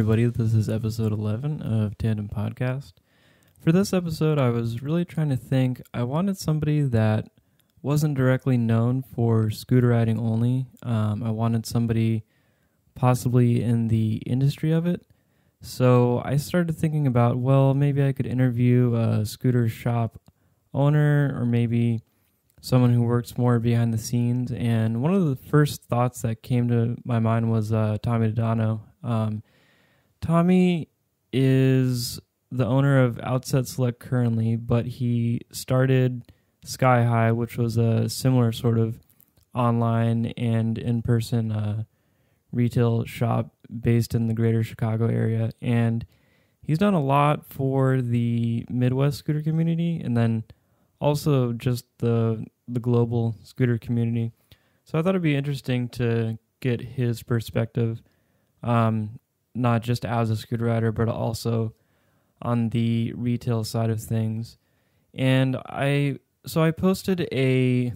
everybody. This is episode 11 of Tandem Podcast. For this episode, I was really trying to think. I wanted somebody that wasn't directly known for scooter riding only. I wanted somebody possibly in the industry of it. So I started thinking about, well, maybe I could interview a scooter shop owner or maybe someone who works more behind the scenes. And one of the first thoughts that came to my mind was Tommy Daddono. Tommy is the owner of Outset Select currently, but he started Sky High, which was a similar sort of online and in-person retail shop based in the greater Chicago area. And he's done a lot for the Midwest scooter community and then also just the global scooter community. So I thought it'd be interesting to get his perspective, not just as a scooter rider, but also on the retail side of things. And I posted a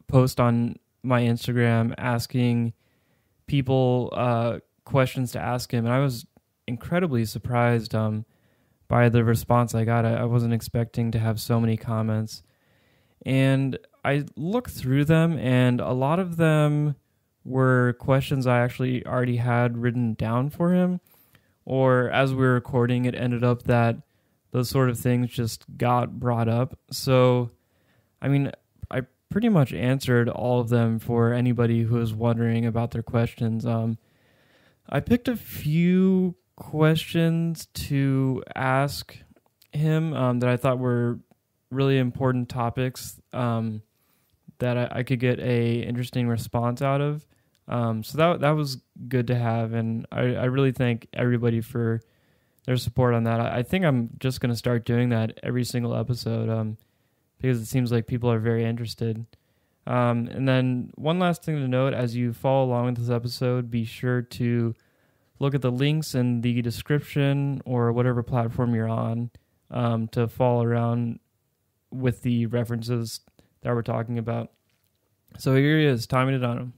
post on my Instagram asking people questions to ask him, and I was incredibly surprised by the response I got. I wasn't expecting to have so many comments. And I looked through them, and a lot of them were questions I actually already had written down for him. Or as we were recording, it ended up that those sort of things just got brought up. So, I mean, I pretty much answered all of them for anybody who was wondering about their questions. I picked a few questions to ask him that I thought were really important topics that I could get a interesting response out of. So that was good to have, and I really thank everybody for their support on that. I think I'm just going to start doing that every single episode because it seems like people are very interested. And then one last thing to note, as you follow along with this episode, be sure to look at the links in the description or whatever platform you're on to follow around with the references that we're talking about. So here he is, Tommy Daddono.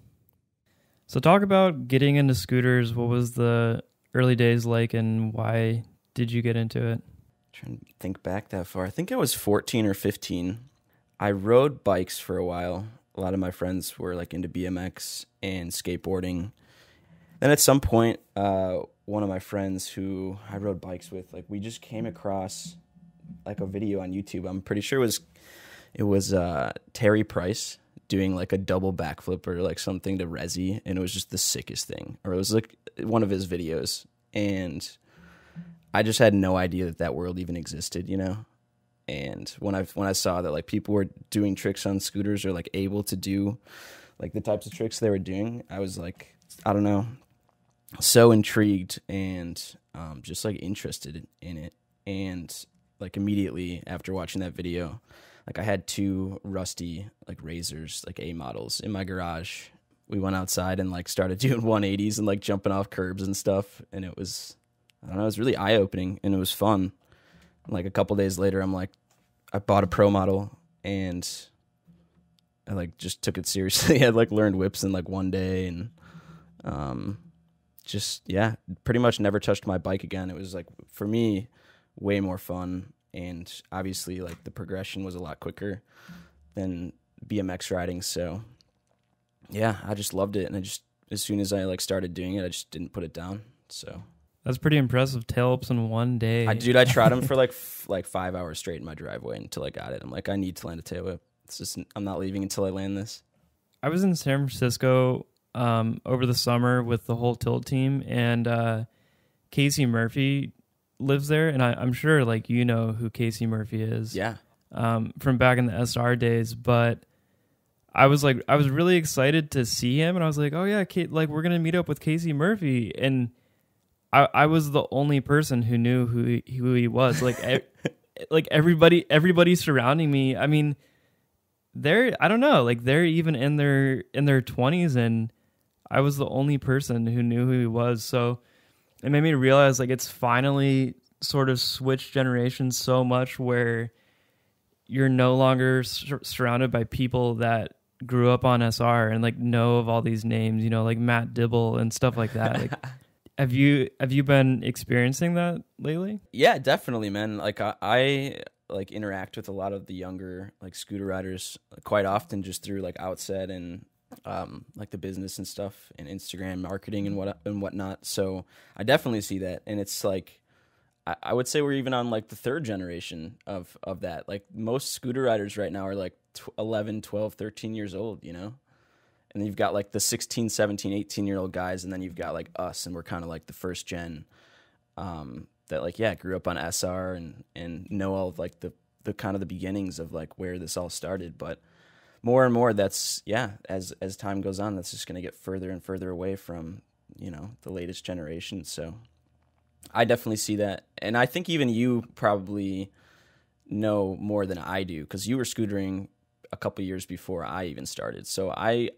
So talk about getting into scooters. What was the early days like, and why did you get into it? Trying to think back that far. I think I was 14 or 15. I rode bikes for a while. A lot of my friends were like into BMX and skateboarding. Then at some point, one of my friends who I rode bikes with, like we just came across like a video on YouTube. I'm pretty sure it was Terry Price doing like a double backflip or like something to Resi, and it was just the sickest thing. Or it was like one of his videos, and I just had no idea that world even existed, you know. And when I saw that like people were doing tricks on scooters or like able to do like the types of tricks they were doing, I was like, I don't know, so intrigued and just like interested in it. And like immediately after watching that video, like I had two rusty like Razors, like A models in my garage. We went outside and like started doing 180s and like jumping off curbs and stuff. And it was, I don't know, it was really eye opening and it was fun. Like a couple days later, I'm like, I bought a pro model and I like just took it seriously. I like learned whips in like one day and just, yeah, pretty much never touched my bike again. It was like, for me, way more fun. And obviously, like, the progression was a lot quicker than BMX riding. So, yeah, I just loved it. And I just, as soon as I, like, started doing it, I just didn't put it down. So That's pretty impressive. Tail ups in one day. I tried them for, like, 5 hours straight in my driveway until I got it. I'm like, I need to land a tail whip. It's just, I'm not leaving until I land this. I was in San Francisco over the summer with the whole Tilt team, and Casey Murphy lives there, and I'm sure like you know who Casey Murphy is. Yeah. From back in the SR days, but I was really excited to see him, and I was like, oh yeah, like we're gonna meet up with Casey Murphy, and I was the only person who knew who he was. Like like everybody surrounding me. I mean, I don't know, like they're even in their 20s, and I was the only person who knew who he was. So it made me realize like it's finally sort of switched generations so much where you're no longer surrounded by people that grew up on SR and like know of all these names, you know, like Matt Dibble and stuff like that. Like Have you been experiencing that lately? Yeah, definitely, man. Like I like interact with a lot of the younger like scooter riders quite often just through like Outset and like the business and stuff and Instagram marketing and whatnot. So I definitely see that, and it's like I would say we're even on like the third generation of that. Like most scooter riders right now are like 11, 12, 13 years old, you know? And then you've got like the 16, 17, 18-year-old guys, and then you've got like us, and we're kind of like the first gen that like, yeah, grew up on SR and know all of like the kind of the beginnings of like where this all started. But more and more that's, yeah, as time goes on, that's just going to get further and further away from, you know, the latest generation. So I definitely see that. And I think even you probably know more than I do, because you were scootering a couple years before I even started. So I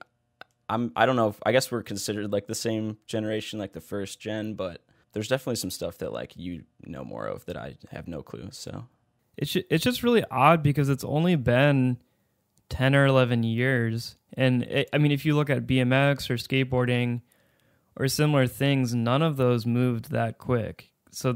don't know if, I guess we're considered like the same generation, like the first gen, but there's definitely some stuff that like you know more of that I have no clue. So It's just really odd because it's only been 10 or 11 years. And I mean, if you look at BMX or skateboarding or similar things, none of those moved that quick. So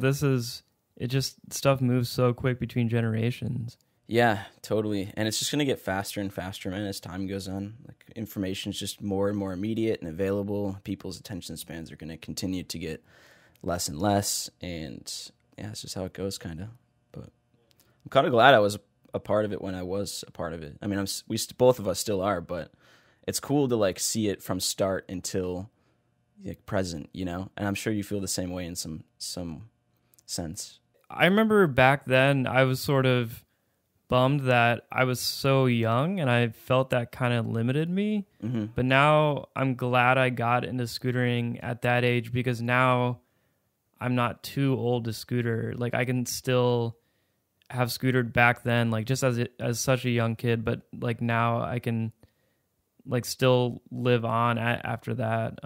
stuff moves so quick between generations. yeah, totally. And it's just going to get faster and faster, man, as time goes on. Like information is just more and more immediate and available. People's attention spans are going to continue to get less and less. And yeah, it's just how it goes, kind of. But I'm kind of glad I was a part of it when I was a part of it. I mean, both of us still are, but it's cool to like see it from start until like present, you know? And I'm sure you feel the same way in some sense. I remember back then I was sort of bummed that I was so young and I felt that kind of limited me. Mm-hmm. But now I'm glad I got into scootering at that age because now I'm not too old to scooter. Like I can still have scootered back then, like just as such a young kid, but like now I can like still live on after that.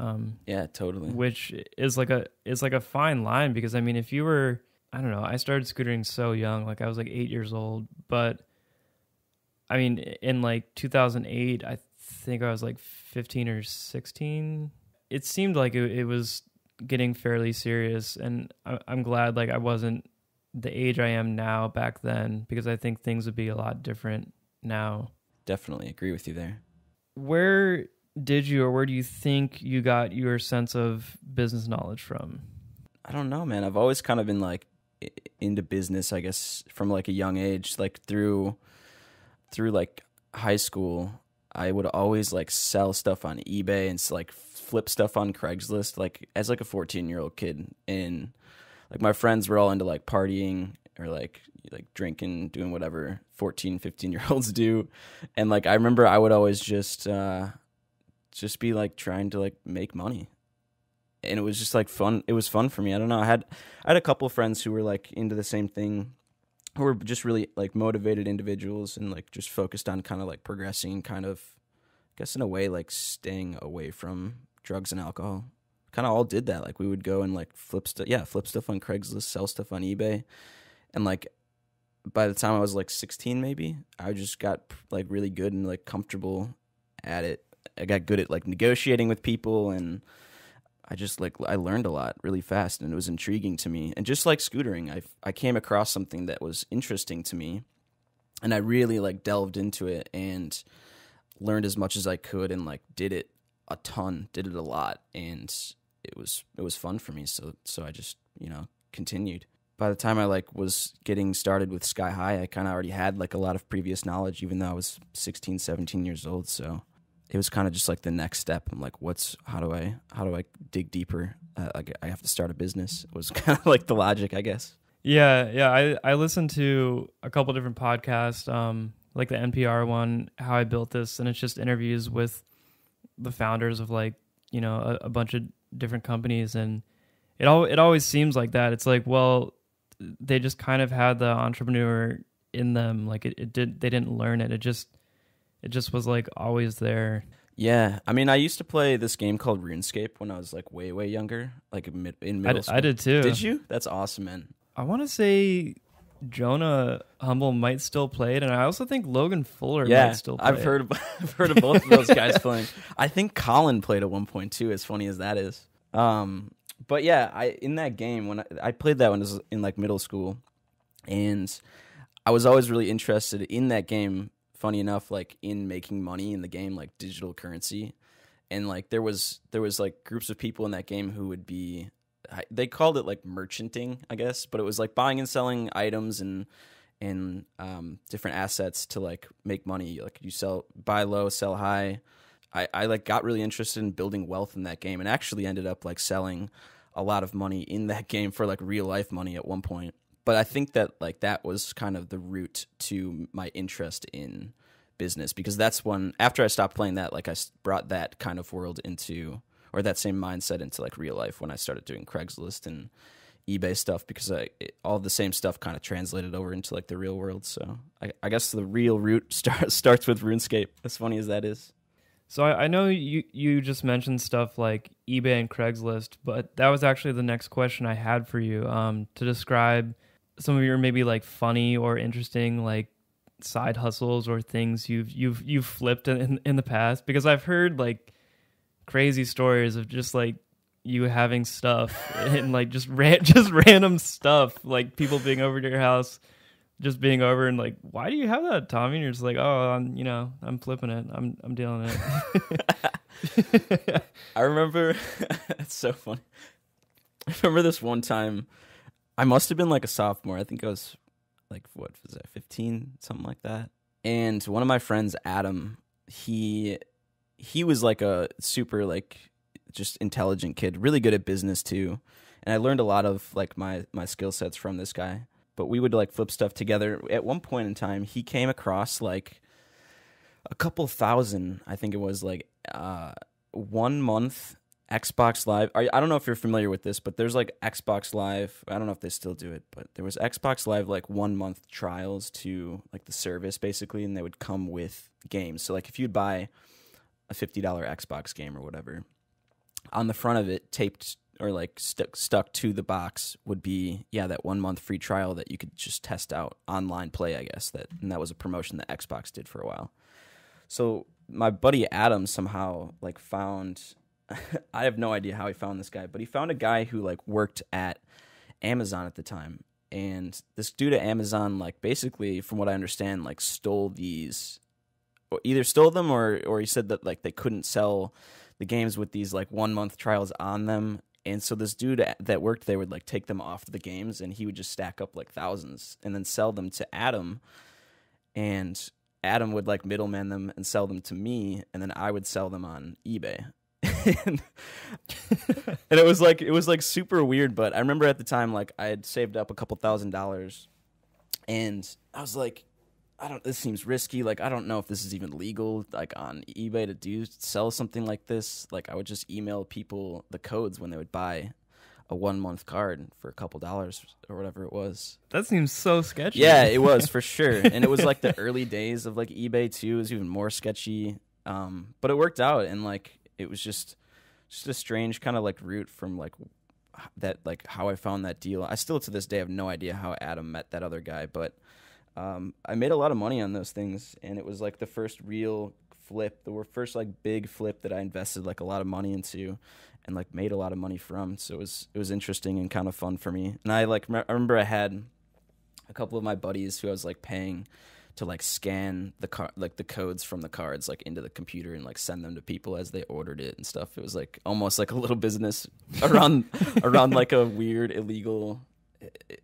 Yeah, totally. Which is like a fine line because I mean, if you were, I don't know, I started scootering so young, like I was like 8 years old, but I mean, in like 2008, I think I was like 15 or 16. It seemed like it was getting fairly serious, and I'm glad like I wasn't the age I am now back then, because I think things would be a lot different now. Definitely agree with you there. Where do you think you got your sense of business knowledge from? I don't know, man. I've always kind of been like into business, I guess, from like a young age. Like through like high school, I would always like sell stuff on eBay and like flip stuff on Craigslist, like as like a 14-year-old kid. And like my friends were all into like partying or like drinking, doing whatever 14, 15-year-olds do. And like I remember I would always just be like trying to like make money. And it was just like fun. It was fun for me. I don't know. I had a couple of friends who were like into the same thing, who were just really like motivated individuals and like just focused on kind of like progressing, kind of, I guess in a way, like staying away from drugs and alcohol. Kind of all did that. Like we would go and like flip stuff on Craigslist, sell stuff on eBay. And like by the time I was like 16, maybe, I just got like really good and like comfortable at it. I got good at like negotiating with people, and I learned a lot really fast, and it was intriguing to me. And just like scootering, I came across something that was interesting to me, and I really like delved into it and learned as much as I could, and like did it a lot, and it was fun for me. So I just, you know, continued. By the time I like was getting started with Sky High, I kind of already had like a lot of previous knowledge, even though I was 16, 17 years old. So it was kind of just like the next step. I'm like, how do I dig deeper? Like I have to start a business. It was kind of like the logic, I guess. Yeah. I listened to a couple different podcasts, like the NPR one, How I Built This, and it's just interviews with the founders of like, you know, a bunch of different companies, and it always seems like that. It's like, well, they just kind of had the entrepreneur in them. Like they didn't learn it. It just was like always there. Yeah, I mean, I used to play this game called RuneScape when I was like way younger, like in middle school. I did too. Did you? That's awesome, man. I want to say Jonah Humble might still play it, and I also think Logan Fuller might still play I've heard of both of those guys playing. I think Colin played at one point too, as funny as that is. But yeah, in that game when I played that when I was in like middle school, and I was always really interested in that game. Funny enough, like in making money in the game, like digital currency, and like there was like groups of people in that game who would be, they called it like merchanting, I guess, but it was like buying and selling items and different assets to like make money. Like you buy low, sell high. I like got really interested in building wealth in that game, and actually ended up like selling a lot of money in that game for like real life money at one point. But I think that like that was kind of the root to my interest in business, because that's when, after I stopped playing that, like I brought that kind of world into, or that same mindset into like real life when I started doing Craigslist and eBay stuff, because all the same stuff kind of translated over into like the real world. So I guess the real root starts with RuneScape, as funny as that is. So I know you just mentioned stuff like eBay and Craigslist, but that was actually the next question I had for you, to describe some of your maybe like funny or interesting like side hustles or things you've flipped in the past, because I've heard like crazy stories of just like you having stuff and like just random stuff, like people being over to your house, just being over and like, why do you have that, Tommy? And you're just like, oh, I'm flipping it. I'm dealing it. I remember, it's so funny. I remember this one time, I must have been like a sophomore. I think I was like, what was that, 15, something like that. And one of my friends, Adam, he was like a super like just intelligent kid, really good at business too. And I learned a lot of like my skill sets from this guy. But we would like flip stuff together. At one point in time, he came across like a couple thousand, I think it was like 1 month Xbox Live. I don't know if you're familiar with this, but there's like Xbox Live. I don't know if they still do it, but there was Xbox Live like 1 month trials to like the service basically, and they would come with games. So like if you'd buy a $50 Xbox game or whatever, on the front of it, taped or like stuck to the box, would be that 1 month free trial that you could just test out online play, I guess. And that was a promotion that Xbox did for a while. So my buddy Adam somehow like found, I have no idea how he found this guy, but he found a guy who like worked at Amazon at the time. And this dude at Amazon, like basically from what I understand, like stole these, or either stole them or he said that like they couldn't sell the games with these like 1 month trials on them. And so this dude that worked there would like take them off the games, and he would just stack up like thousands and then sell them to Adam. And Adam would like middleman them and sell them to me, and then I would sell them on eBay. and it was like super weird, but I remember at the time like I had saved up a couple $1,000, and I was like, this seems risky. Like, I don't know if this is even legal, like on eBay to sell something like this. Like, I would just email people the codes when they would buy a 1 month card for a couple dollars or whatever it was. That seems so sketchy. Yeah, it was for sure. And it was like the early days of like eBay too. It was even more sketchy. But it worked out, and like it was just a strange kind of like route from like that, like how I found that deal. I still to this day have no idea how Adam met that other guy, but I made a lot of money on those things, and it was like the first real flip, the first like big flip that I invested like a lot of money into, and like made a lot of money from. So it was interesting and kind of fun for me. And I like I remember I had a couple of my buddies who I was like paying to like scan the codes from the cards like into the computer and like send them to people as they ordered it and stuff. It was like almost like a little business around like a weird illegal,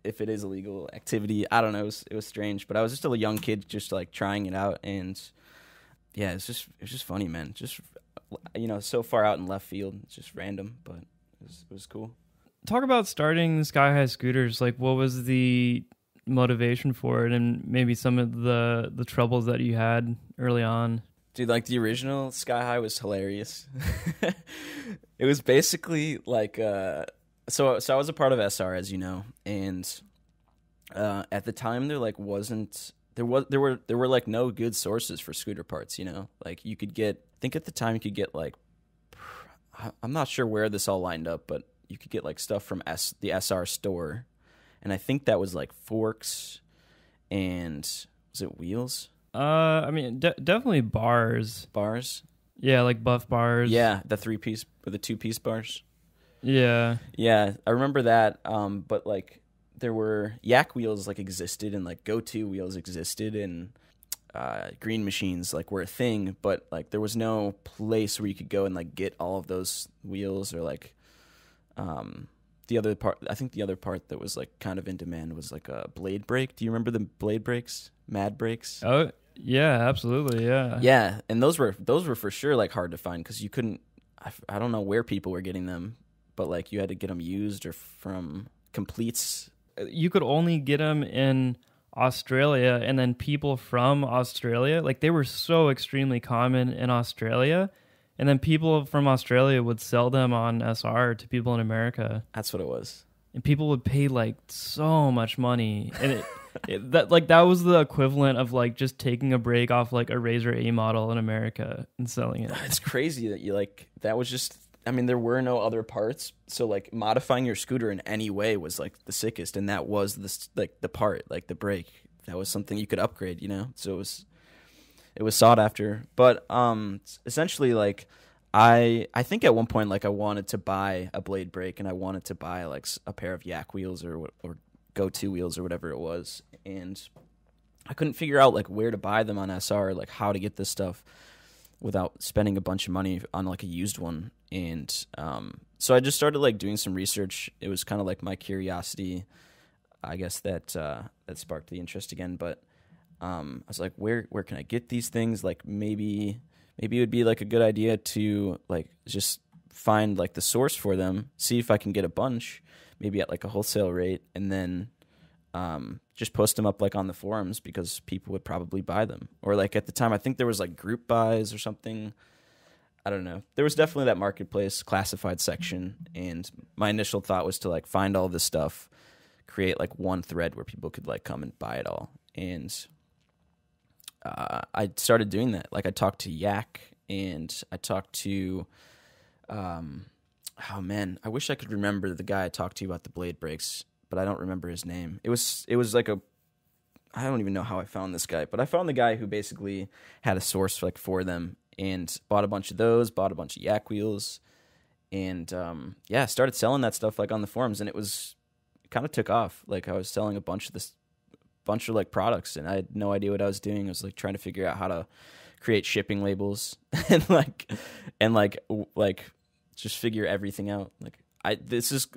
if it is illegal, activity. I don't know. It was strange, but I was just a young kid just like trying it out, and yeah, it's just funny, man. Just so far out in left field. It's just random, but it was cool. Talk about starting Sky High Scooters. Like, what was the motivation for it, and maybe some of the troubles that you had early on? Dude, like the original Sky High was hilarious. It was basically like So I was a part of SR, as you know, and at the time there were like no good sources for scooter parts. Like you could get, I think at the time you could get like, I'm not sure where this all lined up, but you could get like stuff from the SR store, and I think that was like forks, and was it wheels? I mean, definitely bars. Bars. Yeah, like buff bars. Yeah, the 3-piece or the 2-piece bars. Yeah. Yeah, I remember that. But like there were Yak wheels like existed, and like go-to wheels existed, and green machines like were a thing, but like there was no place where you could go and like get all of those wheels, or like the other part. I think the other part that was like kind of in demand was like a blade brake. Do you remember the blade brakes, mad brakes? Oh yeah, absolutely. Yeah. Yeah, and those were for sure like hard to find, because you couldn't. I don't know where people were getting them, but like you had to get them used or from completes. You could only get them in Australia, and then people from Australia, like they were so extremely common in Australia, and then people from Australia would sell them on SR to people in America. That's what it was. And people would pay like so much money, and that was the equivalent of like just taking a break off like a Razor A model in America and selling it. It's crazy that you like that was just. I mean, there were no other parts, so like modifying your scooter in any way was like the sickest, and that was the part, like the brake. That was something you could upgrade, So it was sought after. But essentially, like I think at one point, like I wanted to buy a blade brake, and I wanted to buy like a pair of Yak wheels or go-to wheels or whatever it was, and I couldn't figure out like where to buy them on SR, like how to get this stuff without spending a bunch of money on like a used one. And so I just started like doing some research. It was kind of like my curiosity, I guess, that sparked the interest again. But I was like, where can I get these things? Like maybe it would be like a good idea to like just find like the source for them, see if I can get a bunch, maybe at like a wholesale rate, and then just post them up like on the forums, because people would probably buy them. Or like at the time, I think there was like group buys or something. I don't know. There was definitely that marketplace classified section, and my initial thought was to like find all this stuff, create like one thread where people could like come and buy it all. And I started doing that. Like I talked to Yak, and I talked to oh man, I wish I could remember the guy I talked to about the blade brakes, but I don't remember his name. It was like I don't even know how I found this guy, but I found the guy who basically had a source like for them, and bought a bunch of those, bought a bunch of Yak wheels, and started selling that stuff like on the forums, and it kind of took off. Like I was selling a bunch of like products, and I had no idea what I was doing. I was like trying to figure out how to create shipping labels and just figure everything out. Like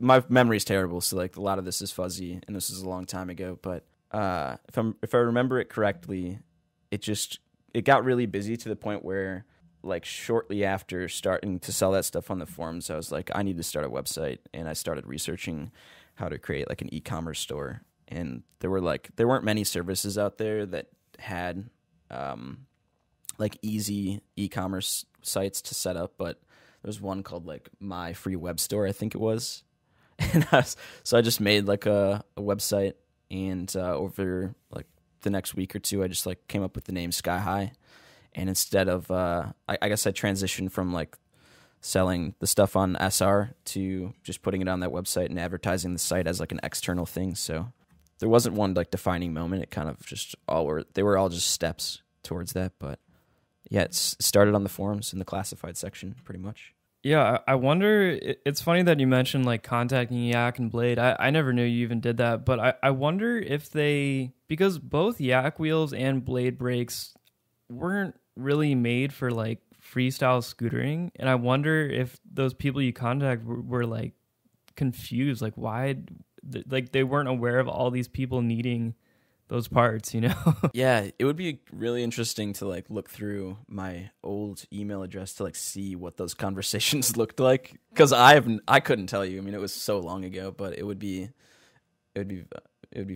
my memory's terrible, so like a lot of this is fuzzy, and this is a long time ago, but if I remember it correctly, it got really busy to the point where like shortly after starting to sell that stuff on the forums, I was like, I need to start a website, and I started researching how to create like an e-commerce store. And there weren't many services out there that had like easy e-commerce sites to set up, but there was one called like My Free Web Store, I think it was. And so I just made like a website, and over like the next week or two, I just like came up with the name Sky High. And instead of I guess I transitioned from like selling the stuff on SR to just putting it on that website and advertising the site as like an external thing. So there wasn't one like defining moment. It kind of just they were all just steps towards that. But yeah, it started on the forums in the classified section pretty much. Yeah, I wonder, it's funny that you mentioned like contacting Yak and Blade. I never knew you even did that, but I wonder if because both Yak wheels and Blade brakes weren't really made for like freestyle scootering, and I wonder if those people you contact were like confused, like why, like they weren't aware of all these people needing those parts, Yeah, it would be really interesting to like look through my old email address to like see what those conversations looked like, because I couldn't tell you. I mean, it was so long ago, but it would be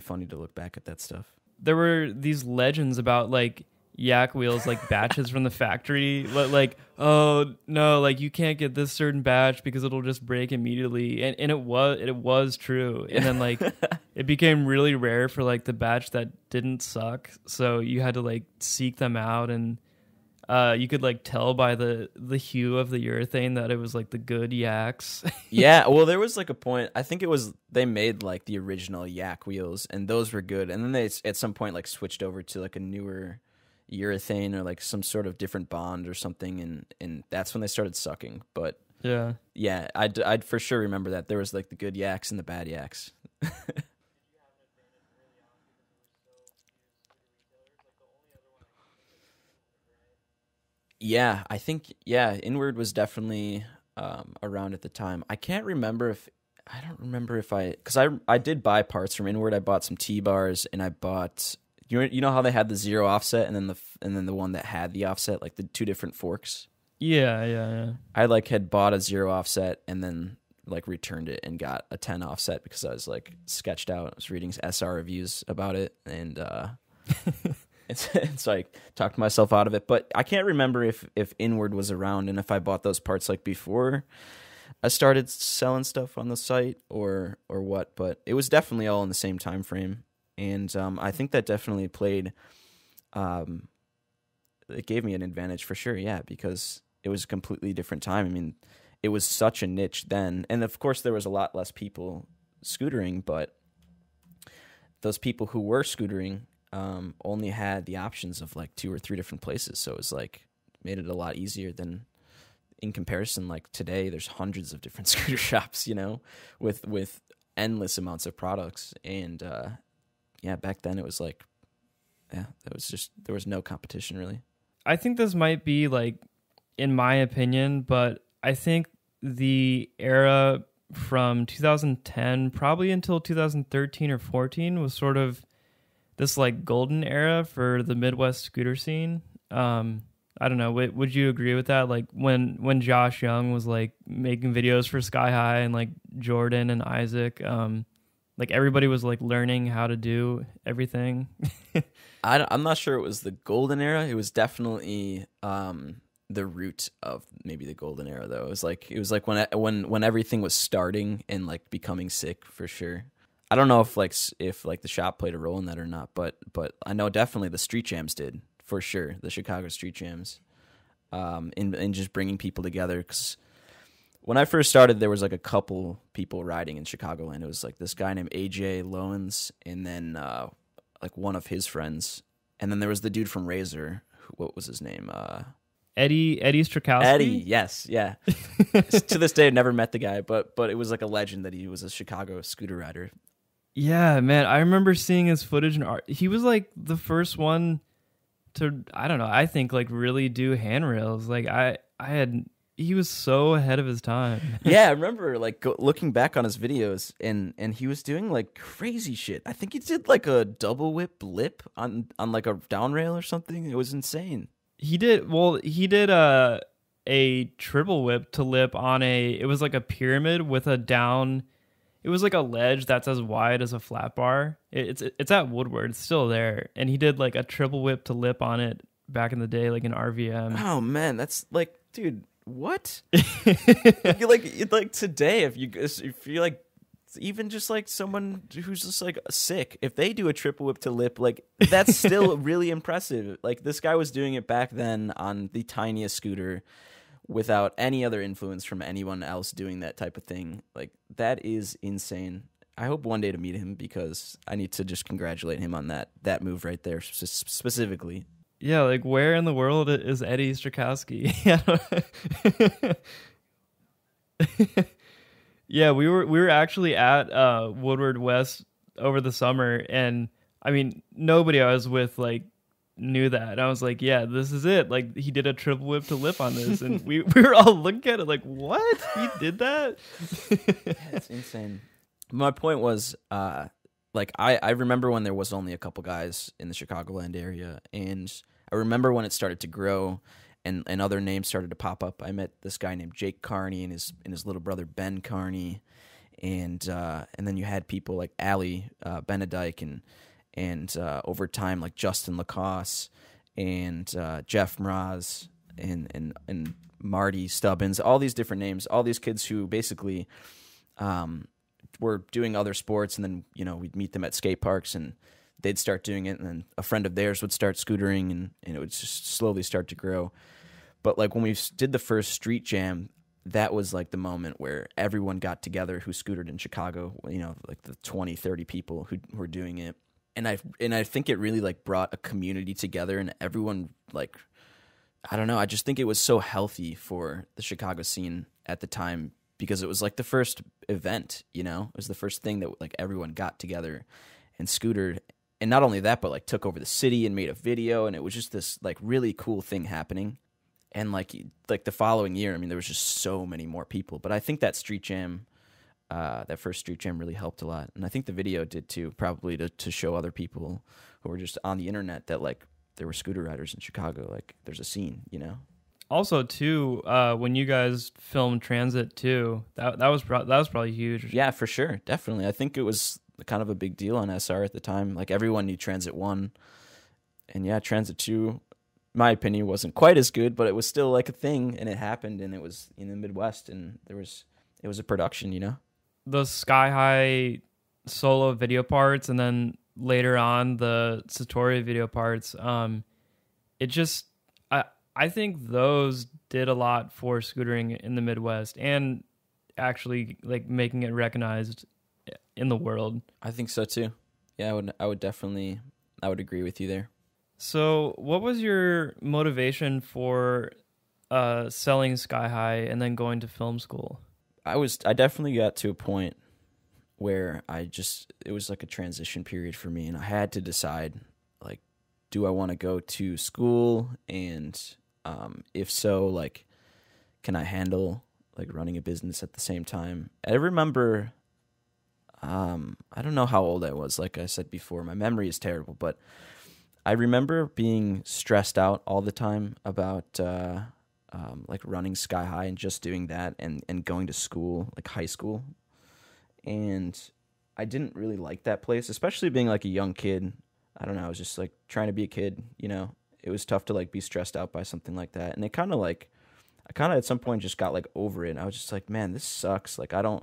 funny to look back at that stuff. There were these legends about like Yak wheels, like batches from the factory, like, oh no, like you can't get this certain batch because it'll just break immediately, and it was true. And then like it became really rare for like the batch that didn't suck, so you had to like seek them out, and you could like tell by the hue of the urethane that it was like the good Yaks. Yeah, well, there was like a point, I think it was they made like the original Yak wheels, and those were good, and then they at some point like switched over to like a newer urethane or like some sort of different bond or something, and that's when they started sucking. But Yeah. Yeah, I'd for sure remember that. There was like the good yaks and the bad yaks. Yeah, I think Inward was definitely around at the time. I don't remember if because I did buy parts from Inward. I bought some T-bars and I bought you know how they had the zero offset and then the one that had the offset, like the two different forks. Yeah. I like had bought a zero offset and then like returned it and got a 10 offset because I was like sketched out. I was reading SR reviews about it and it's like talked myself out of it. But I can't remember if Inward was around and if I bought those parts like before I started selling stuff on the site or what. But it was definitely all in the same time frame, and I think that definitely played. It gave me an advantage for sure, yeah, because it was a completely different time. I mean, it was such a niche then, and of course there was a lot less people scootering, but those people who were scootering only had the options of like 2 or 3 different places, so it was like made it a lot easier than in comparison. Like today, there's hundreds of different scooter shops, you know, with endless amounts of products, and yeah, back then it was like, yeah, there was no competition really. I think this might be like, in my opinion, but I think the era from 2010 probably until 2013 or 14 was sort of this like golden era for the Midwest scooter scene. I don't know. Would you agree with that? Like when Josh Young was like making videos for Sky High and like Jordan and Isaac, like everybody was like learning how to do everything. I'm not sure it was the golden era. It was definitely the root of maybe the golden era, though. It was like when everything was starting and like becoming sick for sure. I don't know if the shop played a role in that or not, but I know definitely the street jams did for sure. The Chicago street jams, in just bringing people together. Because when I first started, there was like a couple people riding in Chicagoland. It was like this guy named AJ Lowens, and then like one of his friends, and then there was the dude from Razor. What was his name? Eddie Strakowski? Eddie, yes, yeah. To this day, I've never met the guy, but it was like a legend that he was a Chicago scooter rider. Yeah, man, I remember seeing his footage and art. He was like the first one to, I don't know, I think like really do handrails. Like he was so ahead of his time. Yeah, I remember like looking back on his videos and he was doing like crazy shit. I think he did like a double whip lip on like a down rail or something. It was insane. He did a triple whip to lip on it was like a pyramid with a down. It was like a ledge that's as wide as a flat bar. It's at Woodward. It's still there. And he did like a triple whip to lip on it back in the day, like an RVM. Oh man, that's like, dude, what? like today, if you like, even just like someone who's just like sick, if they do a triple whip to lip, like that's still really impressive. Like this guy was doing it back then on the tiniest scooter, without any other influence from anyone else doing that type of thing. Like that is insane. I hope one day to meet him because I need to just congratulate him on that move right there specifically. Yeah, like where in the world is Eddie Strakowski? Yeah, we were actually at Woodward West over the summer, and I mean nobody I was with like knew that. And I was like, yeah, this is it. Like he did a triple whip to lip on this, and we were all looking at it like, what? He did that? It's insane. My point was, like I remember when there was only a couple guys in the Chicagoland area, and I remember when it started to grow and other names started to pop up. I met this guy named Jake Carney and his little brother Ben Carney, and then you had people like Ali Benedike and over time like Justin Lacoste and Jeff Mraz and Marty Stubbins, all these different names, all these kids who basically were doing other sports, and then we'd meet them at skate parks and they'd start doing it, and then a friend of theirs would start scootering, and it would just slowly start to grow. But like when we did the first street jam, that was like the moment where everyone got together who scootered in Chicago, like the 20, 30 people who were doing it. And I think it really like brought a community together, and everyone like, I don't know, I just think it was so healthy for the Chicago scene at the time because it was like the first event, you know? It was the first thing that like everyone got together and scootered. And not only that, but like took over the city and made a video, and it was just this like really cool thing happening. And like the following year, I mean, there was just so many more people. But I think that street jam, that first street jam really helped a lot. And I think the video did too, probably to show other people who were just on the internet that like there were scooter riders in Chicago. Like there's a scene, you know? Also, too, when you guys filmed Transit too, that was probably huge. Yeah, for sure. Definitely. I think it was kind of a big deal on SR at the time. Like everyone knew Transit 1. And yeah, Transit 2, my opinion, wasn't quite as good, but it was still like a thing, and it happened, and it was in the Midwest, and it was a production, you know? Those Sky High solo video parts, and then later on the Satori video parts, it just I think those did a lot for scootering in the Midwest and actually like making it recognized in the world. I think so too. Yeah, I would definitely agree with you there. So, what was your motivation for selling Sky High and then going to film school? I definitely got to a point where it was like a transition period for me, and I had to decide, like, do I want to go to school, and if so, like, can I handle like running a business at the same time? I remember, I don't know how old I was. Like I said before, my memory is terrible, but I remember being stressed out all the time about like running Sky High and just doing that and going to school, like high school. And I didn't really like that place, especially being like a young kid. I don't know, I was just like trying to be a kid, you know? It was tough to like be stressed out by something like that. And I kind of at some point just got like over it. And I was just like, man, this sucks. Like I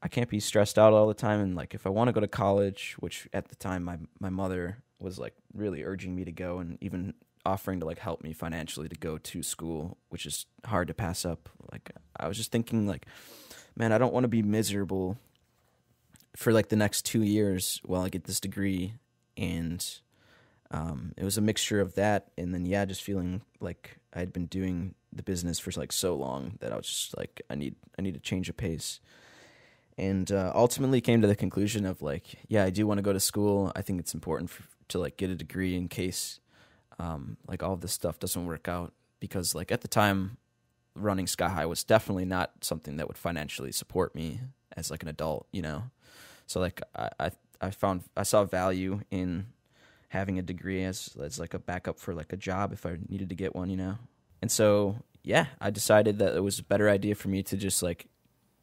can't be stressed out all the time. And like if I want to go to college, which at the time my mother was like really urging me to go and even offering to like help me financially to go to school, which is hard to pass up. Like I was just thinking like, man, I don't want to be miserable for like the next 2 years while I get this degree. And it was a mixture of that, and then just feeling like I had been doing the business for like so long that I was just like, I need a change of pace. And ultimately came to the conclusion of like, I do want to go to school. I think it's important to like get a degree in case like all of this stuff doesn't work out, because like at the time running Sky High was definitely not something that would financially support me as like an adult, you know? So like I saw value in having a degree as like a backup for like a job if I needed to get one, you know? And so, I decided that it was a better idea for me to just like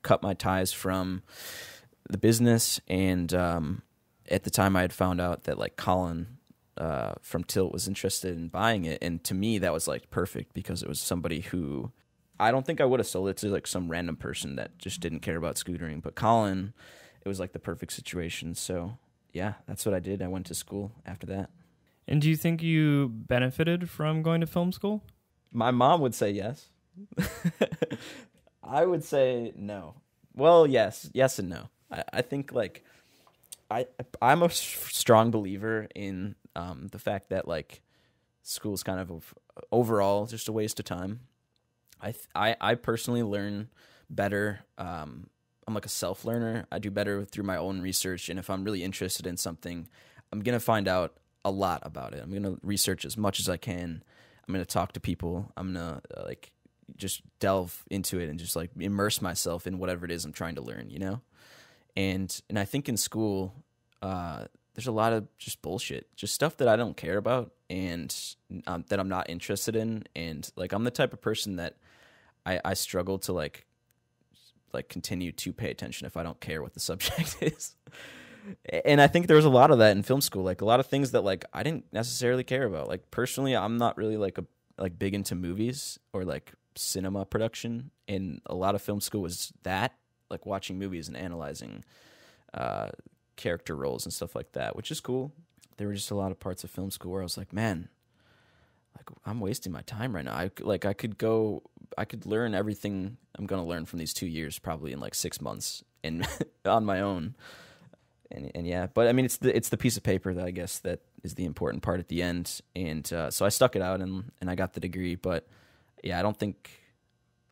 cut my ties from the business. And at the time I had found out that like Colin from Tilt was interested in buying it. And to me, that was like perfect, because it was somebody who I don't think I would have sold it to like some random person that just didn't care about scootering. But Colin, it was like the perfect situation. So that's what I did. I went to school after that. And do you think you benefited from going to film school? My mom would say yes. I would say no. Well, yes and no. I think like I'm a strong believer in the fact that like school is kind of overall just a waste of time. I personally learn better. I'm like a self-learner. I do better through my own research, and if I'm really interested in something, I'm going to find out a lot about it. I'm going to research as much as I can. I'm going to talk to people. I'm going to like just delve into it and just like immerse myself in whatever it is I'm trying to learn, you know? And I think in school, there's a lot of just bullshit, just stuff that I don't care about and that I'm not interested in. And like, I'm the type of person that I struggle to like continue to pay attention if I don't care what the subject is. And I think there was a lot of that in film school, like a lot of things that like I didn't necessarily care about. Like personally, I'm not really like big into movies or like cinema production, and a lot of film school was that, like watching movies and analyzing character roles and stuff like that, which is cool. There were just a lot of parts of film school where I was like, man, like I'm wasting my time right now. I could learn everything I'm going to learn from these 2 years probably in like 6 months and on my own. And but I mean, it's the piece of paper that I guess that is the important part at the end. And so I stuck it out and I got the degree. But I don't think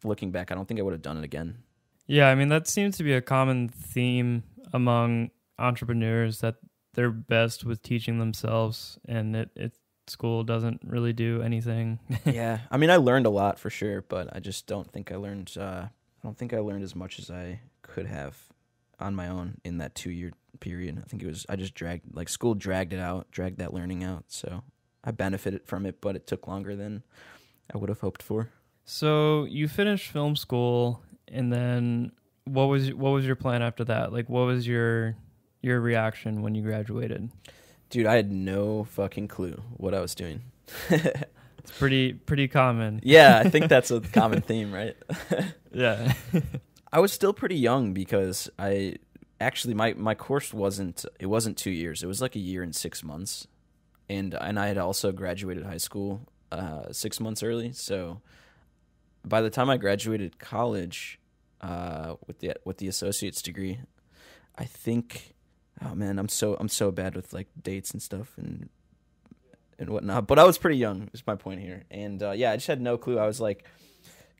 looking back, I don't think I would have done it again. Yeah, I mean, that seems to be a common theme among entrepreneurs, that they're best with teaching themselves, and school doesn't really do anything. Yeah, I mean, I learned a lot for sure, but I just don't think I learned. I don't think I learned as much as I could have on my own in that 2-year period. I think I just school dragged that learning out. So I benefited from it, but it took longer than I would have hoped for. So you finished film school, and then what was your plan after that? Like, what was your reaction when you graduated? Dude, I had no fucking clue what I was doing. It's pretty common. Yeah, I think that's a common theme, right? Yeah. I was still pretty young because I actually my course wasn't 2 years. It was like a year and 6 months, and I had also graduated high school 6 months early. So by the time I graduated college with the associate's degree, I think, oh man, I'm so bad with like dates and stuff and whatnot. But I was pretty young, is my point here. And yeah, I just had no clue. I was like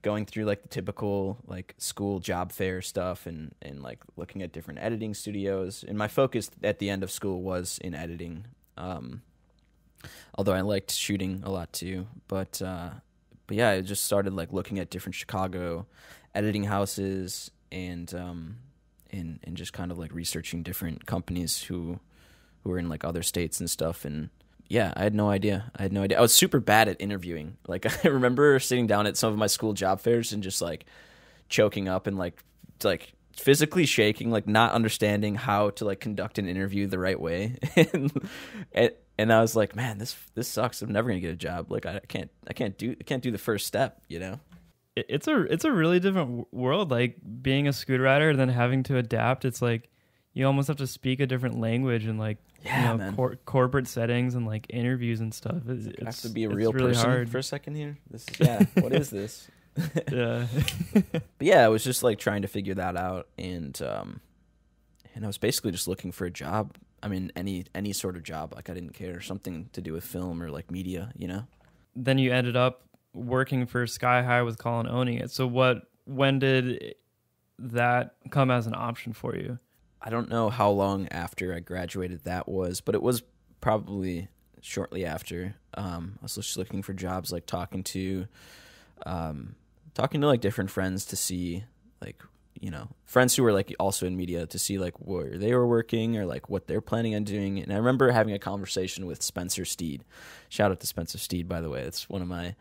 going through like the typical like school job fair stuff and like looking at different editing studios. And my focus at the end of school was in editing. Although I liked shooting a lot too. But yeah, I just started like looking at different Chicago editing houses and just kind of like researching different companies who were in like other states and stuff. And yeah, I had no idea. I was super bad at interviewing. Like, I remember sitting down at some of my school job fairs and just like choking up and like physically shaking, like not understanding how to like conduct an interview the right way. And I was like, man, this sucks. I'm never gonna get a job. Like, I can't do the first step, you know? It's a really different world, like being a scooter rider and then having to adapt. It's like you almost have to speak a different language and like, yeah, you know, corporate settings and like interviews and stuff. I have to be a real really person hard. For a second here. This is what is this? Yeah. But yeah, I was just like trying to figure that out, and I was basically just looking for a job. I mean, any sort of job. Like, I didn't care, something to do with film or like media, you know. Then you ended up working for Sky High with Colin owning it. So when did that come as an option for you? I don't know how long after I graduated that was, but it was probably shortly after. I was just looking for jobs, like talking to like different friends to see, like, you know, friends who were like also in media, to see like where they were working or like what they're planning on doing. And I remember having a conversation with Spencer Steed. Shout out to Spencer Steed, by the way. It's one of my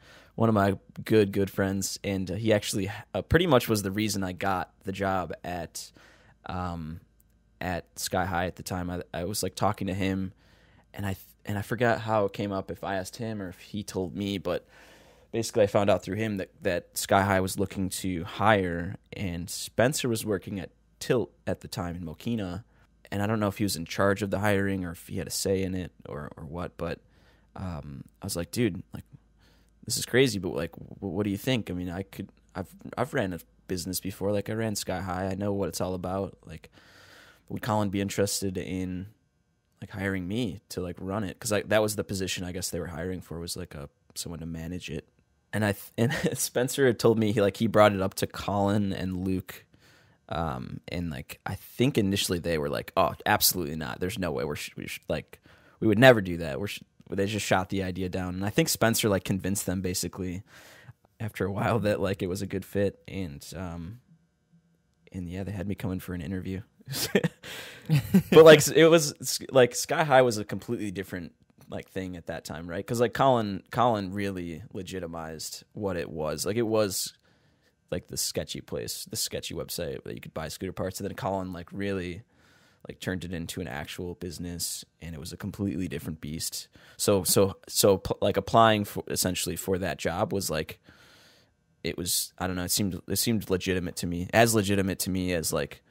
good friends, and he actually pretty much was the reason I got the job at Sky High at the time. I was like talking to him, and I forgot how it came up, if I asked him or if he told me, but basically I found out through him that Sky High was looking to hire, and Spencer was working at Tilt at the time in Mokina, and I don't know if he was in charge of the hiring or if he had a say in it or what, but I was like, dude, like, this is crazy, but like, what do you think? I mean, I've ran a business before, like I ran Sky High. I know what it's all about. Like, would Colin be interested in like hiring me to like run it? Because that was the position I guess they were hiring for, was like someone to manage it. And Spencer had told me he brought it up to Colin and Luke, and like I think initially they were like, oh, absolutely not. There's no way we would never do that. They just shot the idea down, and I think Spencer like convinced them basically after a while that like it was a good fit, and yeah, they had me come in for an interview. But like it was like Sky High was a completely different like thing at that time, right? Because like Colin really legitimized what it was. Like, it was like the sketchy place, the sketchy website that you could buy scooter parts, and then Colin like really like turned it into an actual business, and it was a completely different beast. So like applying essentially for that job was like, it was, I don't know, it seemed legitimate to me, as legitimate to me as like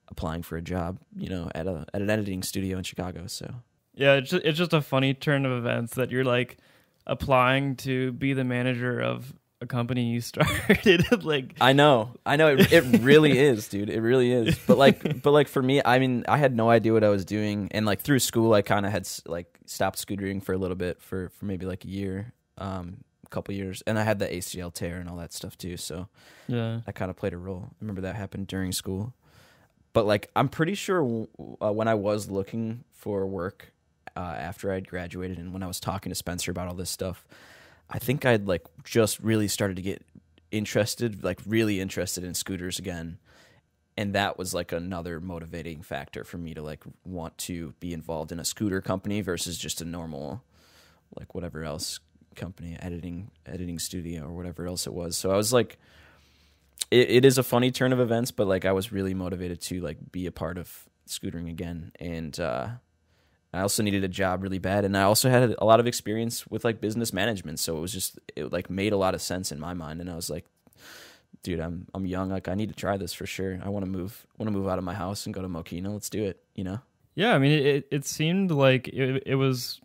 applying for a job, you know, at an editing studio in Chicago. So yeah, it's just a funny turn of events that you're like applying to be the manager of a company you started. Like, I know, it really is, dude. It really is. But like for me, I mean, I had no idea what I was doing, and like through school, I kind of had like stopped scootering for a little bit for maybe like a year, a couple years, and I had the ACL tear and all that stuff too. So Yeah. that kind of played a role. I remember that happened during school. But like, I'm pretty sure when I was looking for work after I'd graduated, and when I was talking to Spencer about all this stuff, I think I'd like just really started to get interested, like really interested in scooters again. And that was like another motivating factor for me to like want to be involved in a scooter company versus just a normal, like whatever else company, editing studio or whatever else it was. So I was like, it is a funny turn of events, but like I was really motivated to like be a part of scootering again. And I also needed a job really bad, and I also had a lot of experience with like business management, so it like made a lot of sense in my mind. And I was like, dude, I'm young, like I need to try this for sure. I want to move out of my house and go to Mokina. Let's do it, you know? Yeah, I mean, it seemed like it was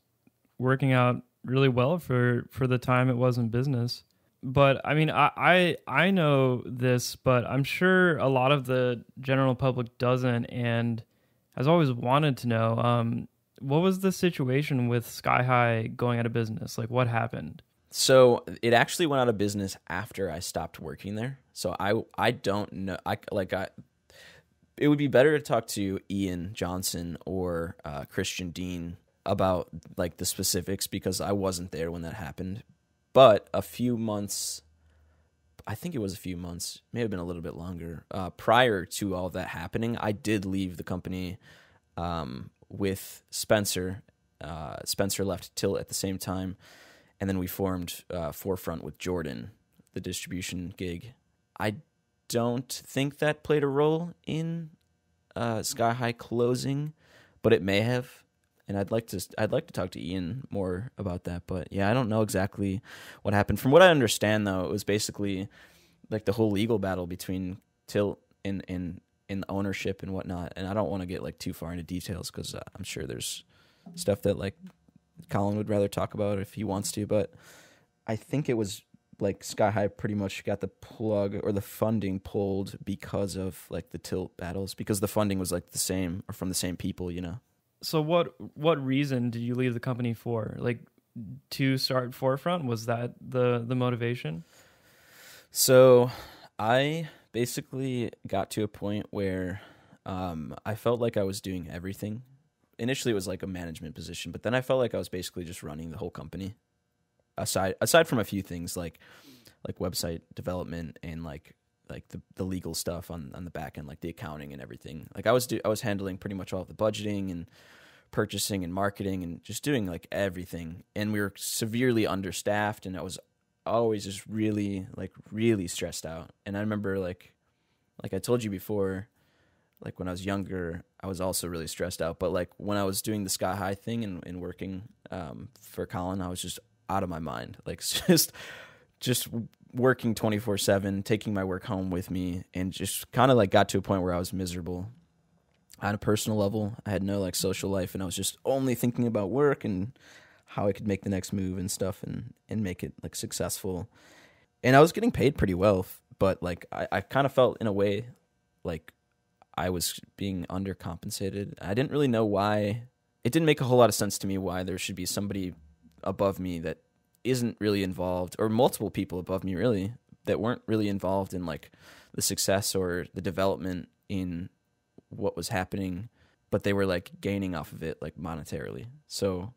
working out really well for the time it was in business. But I mean, I know this, but I'm sure a lot of the general public doesn't, and has always wanted to know. What was the situation with Sky High going out of business? Like, what happened? So it actually went out of business after I stopped working there. So I don't know. It would be better to talk to Ian Johnson or Christian Dean about like the specifics, because I wasn't there when that happened. But a few months, I think it was a few months, may have been a little bit longer, prior to all that happening, I did leave the company with Spencer. Spencer left Tilt at the same time, and then we formed Forefront with Jordan, the distribution gig. I don't think that played a role in Sky High closing, but it may have. And I'd like to talk to Ian more about that. But yeah, I don't know exactly what happened. From what I understand, though, it was basically like the whole legal battle between Tilt and ownership and whatnot. And I don't want to get like too far into details, because I'm sure there's stuff that like Colin would rather talk about if he wants to. But I think it was like Sky High pretty much got the plug or the funding pulled because of like the Tilt battles, because the funding was like the same or from the same people, you know. So what reason did you leave the company for? Like, to start Forefront? Was that the motivation? So I basically got to a point where I felt like I was doing everything. Initially, it was like a management position, but then I felt like I was basically just running the whole company. Aside from a few things like website development and like the legal stuff on the back end, like the accounting and everything. Like I was handling pretty much all of the budgeting and purchasing and marketing and just doing like everything. And we were severely understaffed, and I was always just really stressed out. And I remember like I told you before, like when I was younger, I was also really stressed out. But like when I was doing the Sky High thing and working for Colin, I was just out of my mind. Like just working 24/7, taking my work home with me, and just kind of like got to a point where I was miserable on a personal level. I had no like social life, and I was just only thinking about work and how I could make the next move and stuff and make it like successful. And I was getting paid pretty well, but like I kind of felt in a way like I was being undercompensated. I didn't really know why. It didn't make a whole lot of sense to me why there should be somebody above me that isn't really involved, or multiple people above me really that weren't really involved in like the success or the development in what was happening, but they were like gaining off of it like monetarily. So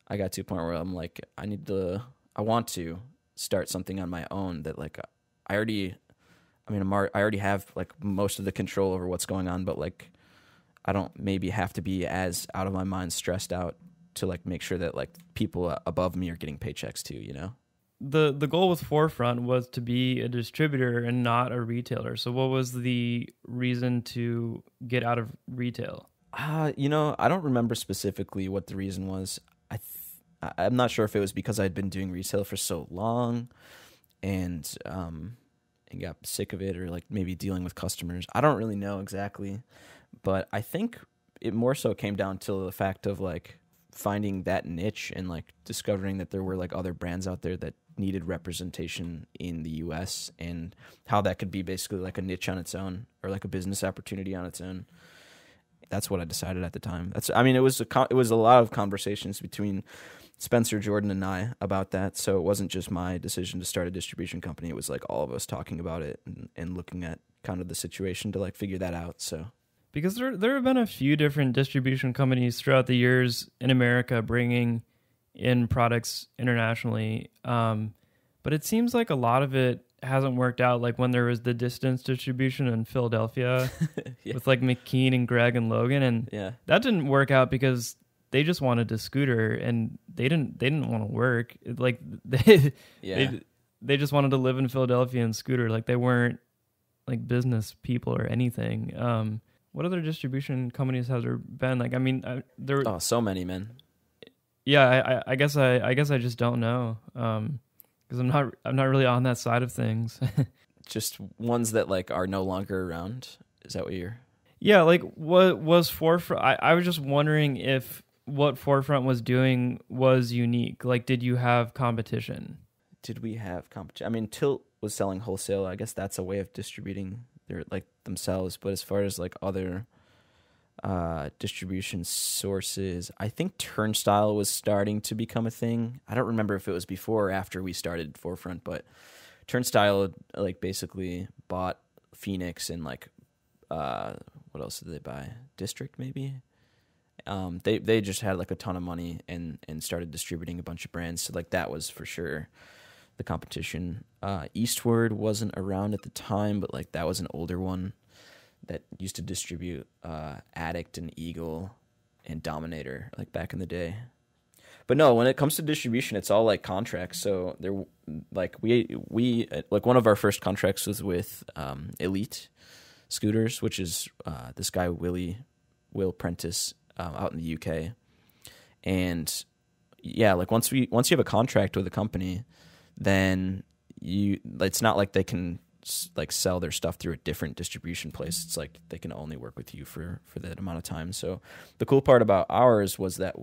I got to a point where I'm like, I want to start something on my own that like I already have like most of the control over what's going on, but like I don't maybe have to be as out of my mind stressed out to like make sure that like people above me are getting paychecks too, you know? The goal with Forefront was to be a distributor and not a retailer. So what was the reason to get out of retail? I don't remember specifically what the reason was. I'm not sure if it was because I'd been doing retail for so long and got sick of it, or like maybe dealing with customers. I don't really know exactly, but I think it more so came down to the fact of like finding that niche and like discovering that there were like other brands out there that needed representation in the US, and how that could be basically like a niche on its own or like a business opportunity on its own. that's what I decided at the time. It was a lot of conversations between Spencer, Jordan, and I about that. So it wasn't just my decision to start a distribution company. It was like all of us talking about it and looking at kind of the situation to like figure that out. So because there have been a few different distribution companies throughout the years in America bringing in products internationally, but it seems like a lot of it hasn't worked out. Like when there was the distance distribution in Philadelphia with like McKean and Greg and Logan, and that didn't work out because they just wanted a scooter and they didn't want to work. Like they just wanted to live in Philadelphia and scooter. Like they weren't like business people or anything. What other distribution companies has there been? Like, I mean, there. Oh, so many, man. Yeah, I guess I just don't know. Because I'm not really on that side of things. Just ones that like are no longer around. Is that what you're? Yeah, like what was Forefront? I was just wondering if what Forefront was doing was unique. Like, did you have competition? Did we have competition? I mean, Tilt was selling wholesale. I guess that's a way of distributing their like themselves. But as far as like other distribution sources, I think Turnstile was starting to become a thing. I don't remember if it was before or after we started Forefront, but Turnstile like basically bought Phoenix and like what else did they buy? District maybe. They just had like a ton of money and started distributing a bunch of brands. So like that was for sure the competition. Eastward wasn't around at the time, but like that was an older one that used to distribute Addict and Eagle and Dominator like back in the day. But no, when it comes to distribution, it's all like contracts. So there, like we like one of our first contracts was with Elite Scooters, which is this guy Will Prentice out in the UK. And yeah, like once you have a contract with a company, then it's not like they can like sell their stuff through a different distribution place. It's like they can only work with you for that amount of time. So the cool part about ours was that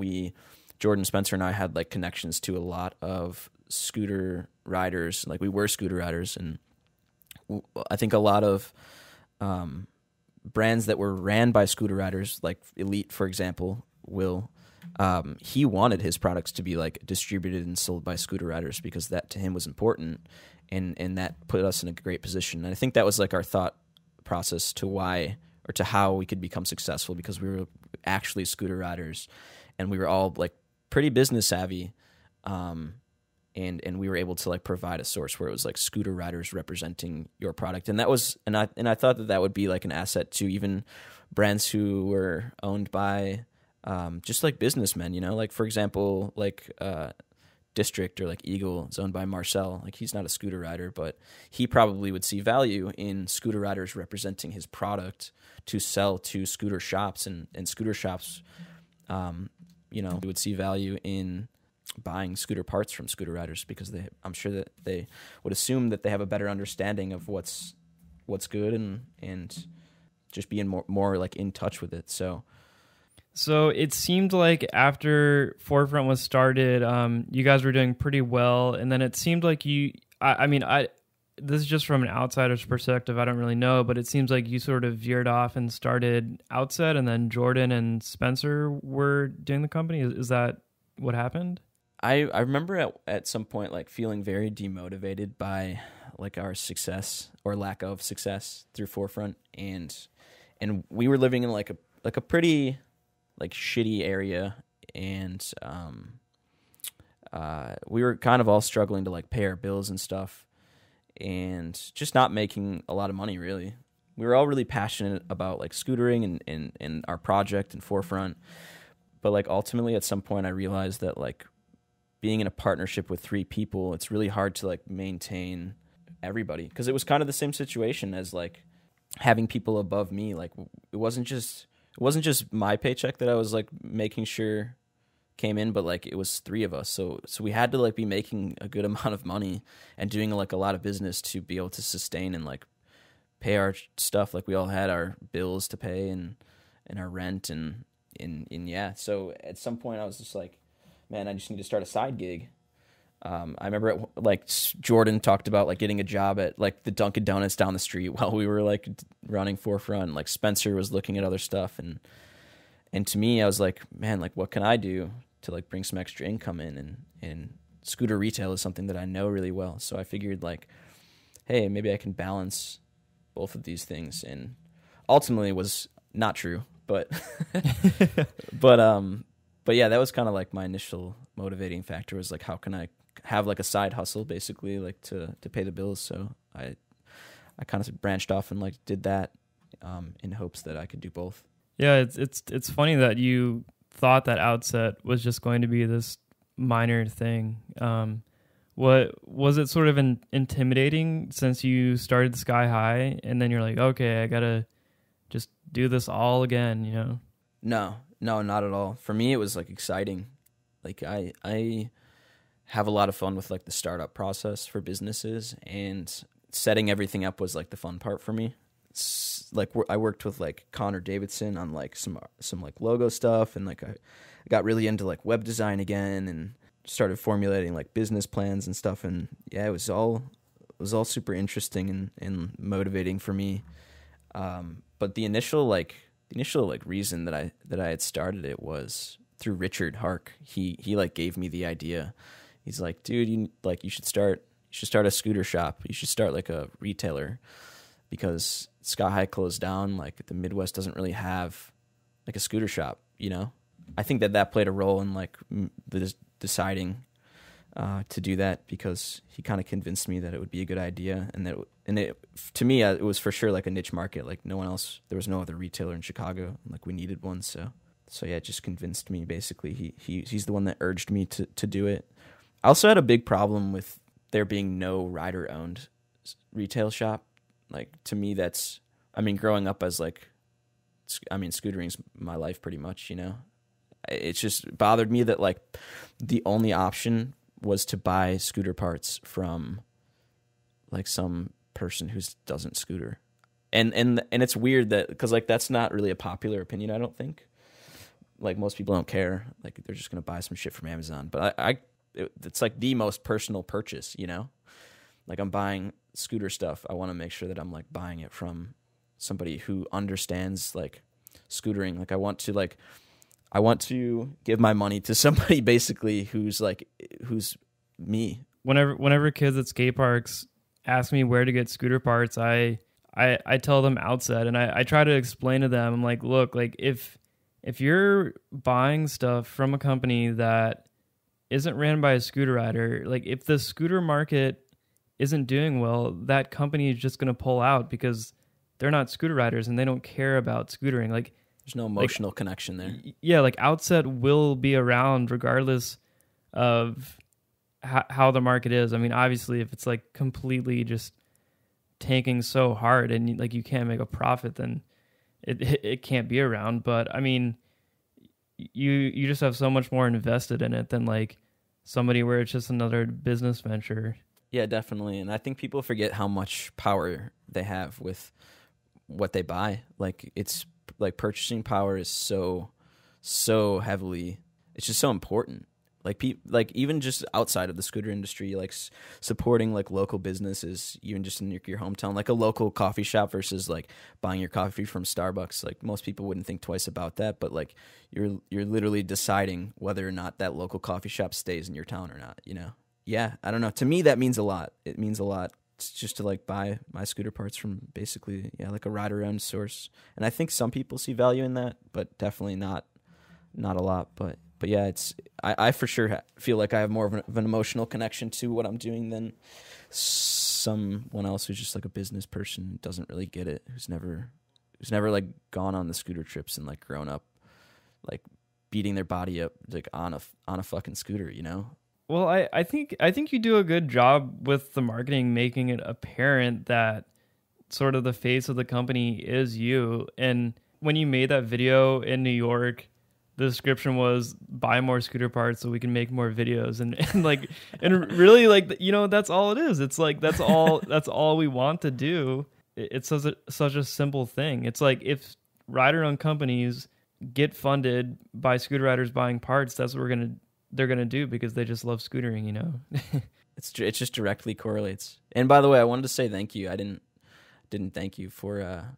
Jordan, Spencer, and I had like connections to a lot of scooter riders. Like we were scooter riders, and I think a lot of brands that were ran by scooter riders, like Elite, for example, he wanted his products to be like distributed and sold by scooter riders because that to him was important. And that put us in a great position. And I think that was like our thought process to how we could become successful, because we were actually scooter riders and we were all like pretty business savvy. And we were able to like provide a source where it was like scooter riders representing your product. And I thought that would be like an asset to even brands who were owned by just like businessmen, you know, like for example, like District or like Eagle is owned by Marcel. Like he's not a scooter rider, but he probably would see value in scooter riders representing his product to sell to scooter shops, and scooter shops, would see value in buying scooter parts from scooter riders because I'm sure that they would assume that they have a better understanding of what's good and just being more like in touch with it. So it seemed like after Forefront was started, you guys were doing pretty well, and then it seemed like this is just from an outsider's perspective, I don't really know, but it seems like you sort of veered off and started Outset, and then Jordan and Spencer were doing the company. Is that what happened? I remember at some point like feeling very demotivated by like our success or lack of success through Forefront, and we were living in like a pretty like shitty area, and we were kind of all struggling to like pay our bills and stuff, and just not making a lot of money really. We were all really passionate about like scootering and our project and Forefront, but like ultimately at some point I realized that like being in a partnership with 3 people, it's really hard to like maintain everybody, because it was kind of the same situation as like having people above me. Like it wasn't just my paycheck that I was like making sure came in, but like it was 3 of us. So we had to like be making a good amount of money and doing like a lot of business to be able to sustain and like pay our stuff. Like we all had our bills to pay and our rent and yeah. So at some point I was just like, man, I just need to start a side gig. I remember like Jordan talked about like getting a job at like the Dunkin' Donuts down the street while we were like running Forefront. Like Spencer was looking at other stuff, and And to me, I was like, man, like what can I do to like bring some extra income in? And scooter retail is something that I know really well. So I figured like, hey, maybe I can balance both of these things. And ultimately it was not true, but but yeah, that was kind of like my initial motivating factor, was like, how can I have like a side hustle basically, like to pay the bills. So I kind of branched off and like did that in hopes that I could do both. Yeah, it's funny that you thought that Outset was just going to be this minor thing. What was it sort of intimidating since you started Sky High, and then you're like, okay, I gotta just do this all again, you know? No, not at all. For me, it was like exciting. Like I have a lot of fun with like the startup process for businesses, and setting everything up was like the fun part for me. Like I worked with like Connor Davidson on like some like logo stuff, and like I got really into like web design again, and started formulating like business plans and stuff. And yeah, it was all super interesting and motivating for me. But the initial reason that I had started it was through Richard Hark. He like gave me the idea. He's like, dude, you should start a scooter shop. You should start like a retailer, because Sky High closed down. Like the Midwest doesn't really have like a scooter shop, you know? I think that played a role in like deciding to do that, because he kind of convinced me that it would be a good idea, and to me it was for sure like a niche market. Like there was no other retailer in Chicago, and like we needed one. So yeah, it just convinced me basically. He's the one that urged me to do it. I also had a big problem with there being no rider owned retail shop. Like to me, growing up as like, scootering's my life pretty much, you know. It just bothered me that like the only option was to buy scooter parts from like some person who doesn't scooter. And it's weird that, because like that's not really a popular opinion, I don't think. Like most people don't care. Like they're just going to buy some shit from Amazon. But it's like the most personal purchase, you know? Like I'm buying scooter stuff. I want to make sure that I'm like buying it from somebody who understands like scootering. Like I want to give my money to somebody basically who's me. Whenever kids at skate parks ask me where to get scooter parts, I tell them Outset, and I try to explain to them, I'm like, look, like if you're buying stuff from a company that isn't ran by a scooter rider, like if the scooter market isn't doing well, that company is just going to pull out because they're not scooter riders and they don't care about scootering. Like there's no emotional connection there. Yeah, like Outset will be around regardless of how the market is. I mean, obviously, if it's like completely just tanking so hard and like you can't make a profit, then it can't be around. But I mean, you just have so much more invested in it than like somebody where it's just another business venture. Yeah, definitely. And I think people forget how much power they have with what they buy. Like it's like purchasing power is so heavily, it's just so important. Like even just outside of the scooter industry, like supporting like local businesses, even just in your hometown, like a local coffee shop versus like buying your coffee from Starbucks. Like most people wouldn't think twice about that, but like you're literally deciding whether or not that local coffee shop stays in your town or not, you know? Yeah, I don't know. To me, that means a lot. It means a lot just to like buy my scooter parts from basically, yeah, like a rider-owned source. And I think some people see value in that, but definitely not a lot. But yeah, I for sure feel like I have more of an emotional connection to what I'm doing than someone else who's just like a business person who doesn't really get it, who's never like gone on the scooter trips and like grown up like beating their body up like on a fucking scooter, you know? Well, I think you do a good job with the marketing, making it apparent that sort of the face of the company is you. And when you made that video in New York, the description was buy more scooter parts so we can make more videos. And like, and really like, you know, that's all it is. It's like, that's all we want to do. It's such a simple thing. It's like if rider-owned companies get funded by scooter riders buying parts, that's what they're gonna do because they just love scootering, you know. It just directly correlates. And by the way, I wanted to say thank you. I didn't thank you for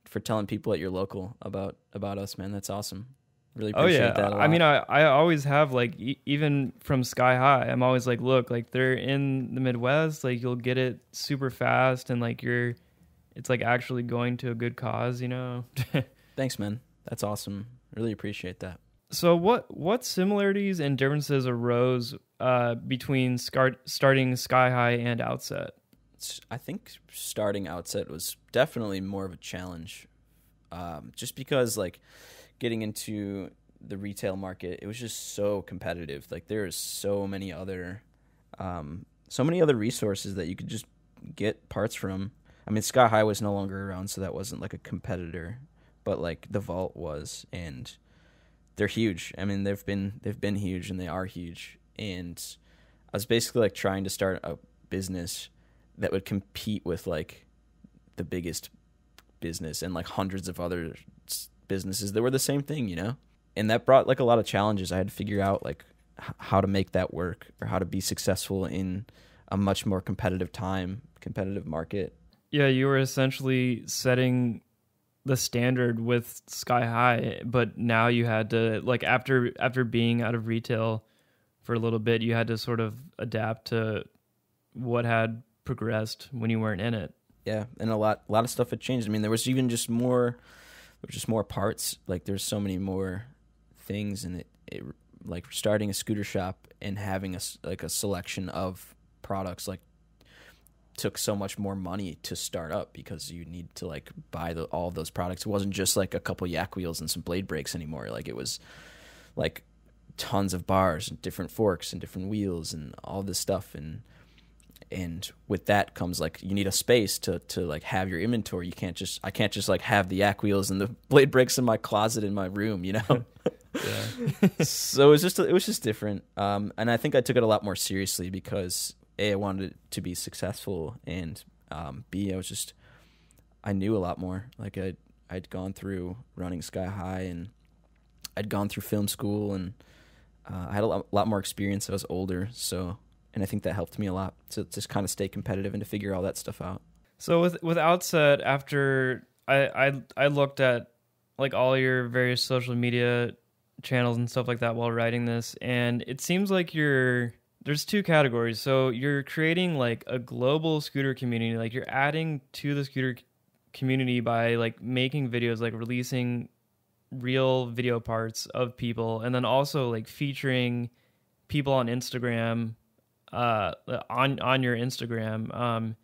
for telling people at your local about us, man. That's awesome. Really Oh appreciate yeah, that a lot. I mean, I always have like even from Sky High, I'm always like, look, like they're in the Midwest, like you'll get it super fast, and like it's like actually going to a good cause, you know. Thanks, man. That's awesome. Really appreciate that. So what similarities and differences arose between starting Sky High and Outset? I think starting Outset was definitely more of a challenge, just because like getting into the retail market, it was just so competitive. Like there's so many other resources that you could just get parts from. I mean, Sky High was no longer around, so that wasn't like a competitor, but like the Vault was, and they're huge. I mean, they've been huge, and they are huge. And I was basically like trying to start a business that would compete with like the biggest business and like hundreds of other businesses that were the same thing, you know? And that brought like a lot of challenges. I had to figure out like how to make that work, or how to be successful in a much more competitive market. Yeah, you were essentially setting the standard with Sky High, but now you had to like after being out of retail for a little bit, you had to sort of adapt to what had progressed when you weren't in it. Yeah, and a lot of stuff had changed. I mean, there was just more parts. Like there's so many more things, and it like starting a scooter shop and having a selection of products like took so much more money to start up, because you need to like buy all of those products. It wasn't just like a couple yak wheels and some blade brakes anymore. Like it was like tons of bars and different forks and different wheels and all this stuff. And with that comes like you need a space to like have your inventory. I can't just like have the yak wheels and the blade brakes in my closet in my room, you know? Yeah. So it was just different. And I think I took it a lot more seriously because A, I wanted it to be successful, and B, I knew a lot more. Like I'd gone through running Sky High, and I'd gone through film school, and I had a lot more experience. I was older, and I think that helped me a lot to just kind of stay competitive and to figure all that stuff out. So with Outset, after I looked at like all your various social media channels and stuff like that while writing this, and it seems like there's two categories. So you're creating like a global scooter community, like you're adding to the scooter community by like making videos, like releasing real video parts of people, and then also like featuring people on Instagram, on your Instagram,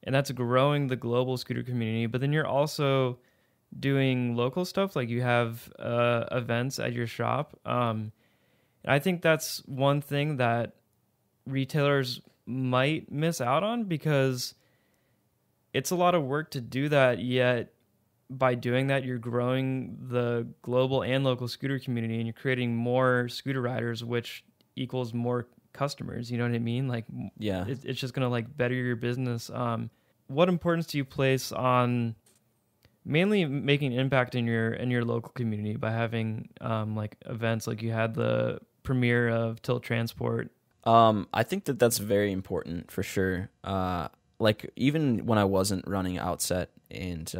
and that's growing the global scooter community. But then you're also doing local stuff, like you have events at your shop. And I think that's one thing that retailers might miss out on, because it's a lot of work to do that, yet by doing that you're growing the global and local scooter community, and you're creating more scooter riders, which equals more customers, you know what I mean? Like, yeah, it's just gonna like better your business. What importance do you place on mainly making an impact in your local community by having like events, like you had the premiere of Tilt Transport? I think that's very important for sure. Like even when I wasn't running Outset and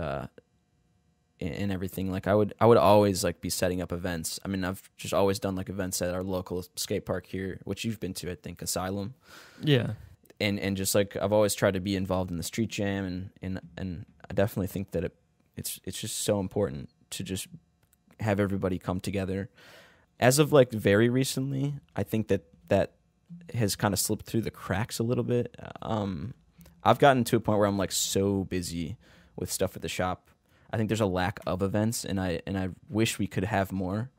everything, like I would always like be setting up events. I mean, I've just always done like events at our local skate park here, which you've been to, I think, Asylum. Yeah. And just like I've always tried to be involved in the street jam, and I definitely think that it's just so important to just have everybody come together. As of like very recently, I think that has kind of slipped through the cracks a little bit. I've gotten to a point where I'm like so busy with stuff at the shop. I think there's a lack of events, and I wish we could have more.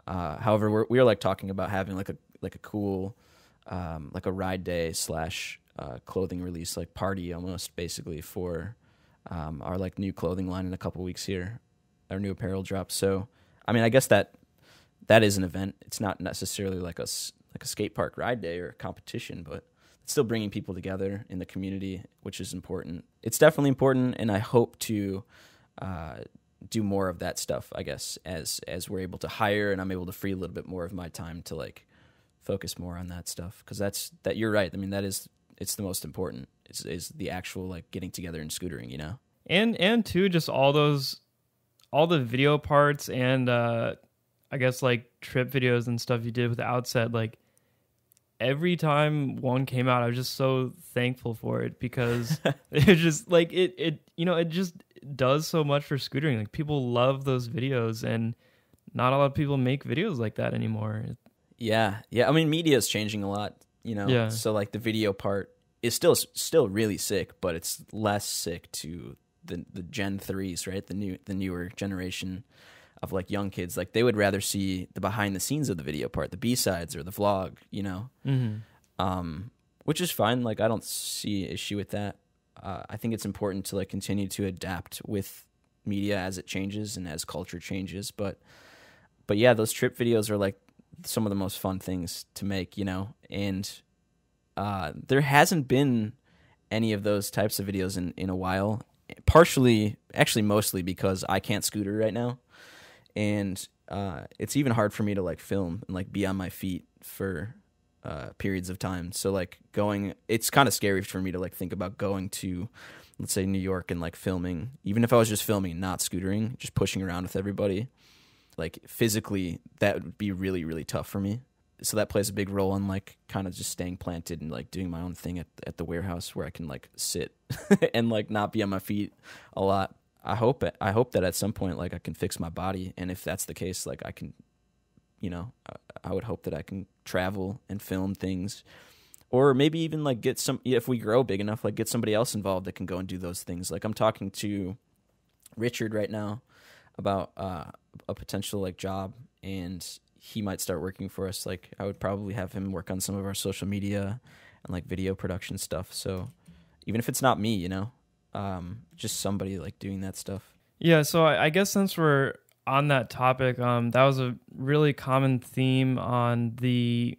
However, we're like talking about having like a cool like a ride day / clothing release, like party almost, basically, for our like new clothing line in a couple weeks here, our new apparel drop. So I mean, I guess that is an event. It's not necessarily like a skate park ride day or a competition, but it's still bringing people together in the community, which is important. It's definitely important, and I hope to do more of that stuff, I guess, as we're able to hire and I'm able to free a little bit more of my time to like focus more on that stuff, because that you're right. I mean, it's the most important. Is the actual like getting together and scootering, you know. And too, just all the video parts and I guess like trip videos and stuff you did with Outset, like every time one came out, I was just so thankful for it because it just like it just does so much for scootering. Like people love those videos, and not a lot of people make videos like that anymore. Yeah. I mean, media is changing a lot, Yeah. So like the video part is still really sick, but it's less sick to the Gen 3s, right? The newer generation of like young kids. Like they would rather see the behind the scenes of the video part, the B-sides or the vlog, which is fine. Like I don't see issue with that. I think it's important to like continue to adapt with media as it changes and as culture changes. But yeah, those trip videos are like some of the most fun things to make, and there hasn't been any of those types of videos in a while. Partially, actually mostly because I can't scooter right now. And it's even hard for me to like film and like be on my feet for periods of time. So like it's kind of scary for me to like think about going to, let's say, New York and like filming, even if I was just filming, not scootering, just pushing around with everybody. Like physically, that would be really, really tough for me. So that plays a big role in like kind of just staying planted and like doing my own thing at the warehouse where I can like sit and like not be on my feet a lot. I hope that at some point like I can fix my body, and if that's the case, like I can, I would hope that I can travel and film things, or maybe even like get if we grow big enough, like get somebody else involved that can go and do those things. Like I'm talking to Richard right now about a potential like job, and he might start working for us. Like I would probably have him work on some of our social media and like video production stuff. So even if it's not me, just somebody like doing that stuff. Yeah, so I guess since we're on that topic, that was a really common theme on the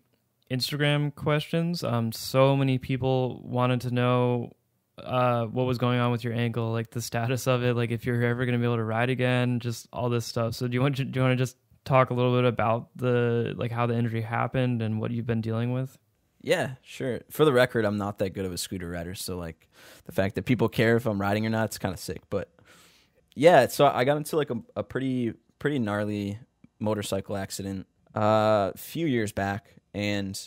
Instagram questions. So many people wanted to know what was going on with your ankle, like the status of it, like if you're ever going to be able to ride again, just all this stuff. So do you want to just talk a little bit about how the injury happened and what you've been dealing with? Yeah, sure. For the record, I'm not that good of a scooter rider, so like the fact that people care if I'm riding or not, it's kind of sick. But yeah, so I got into like a pretty gnarly motorcycle accident a few years back, and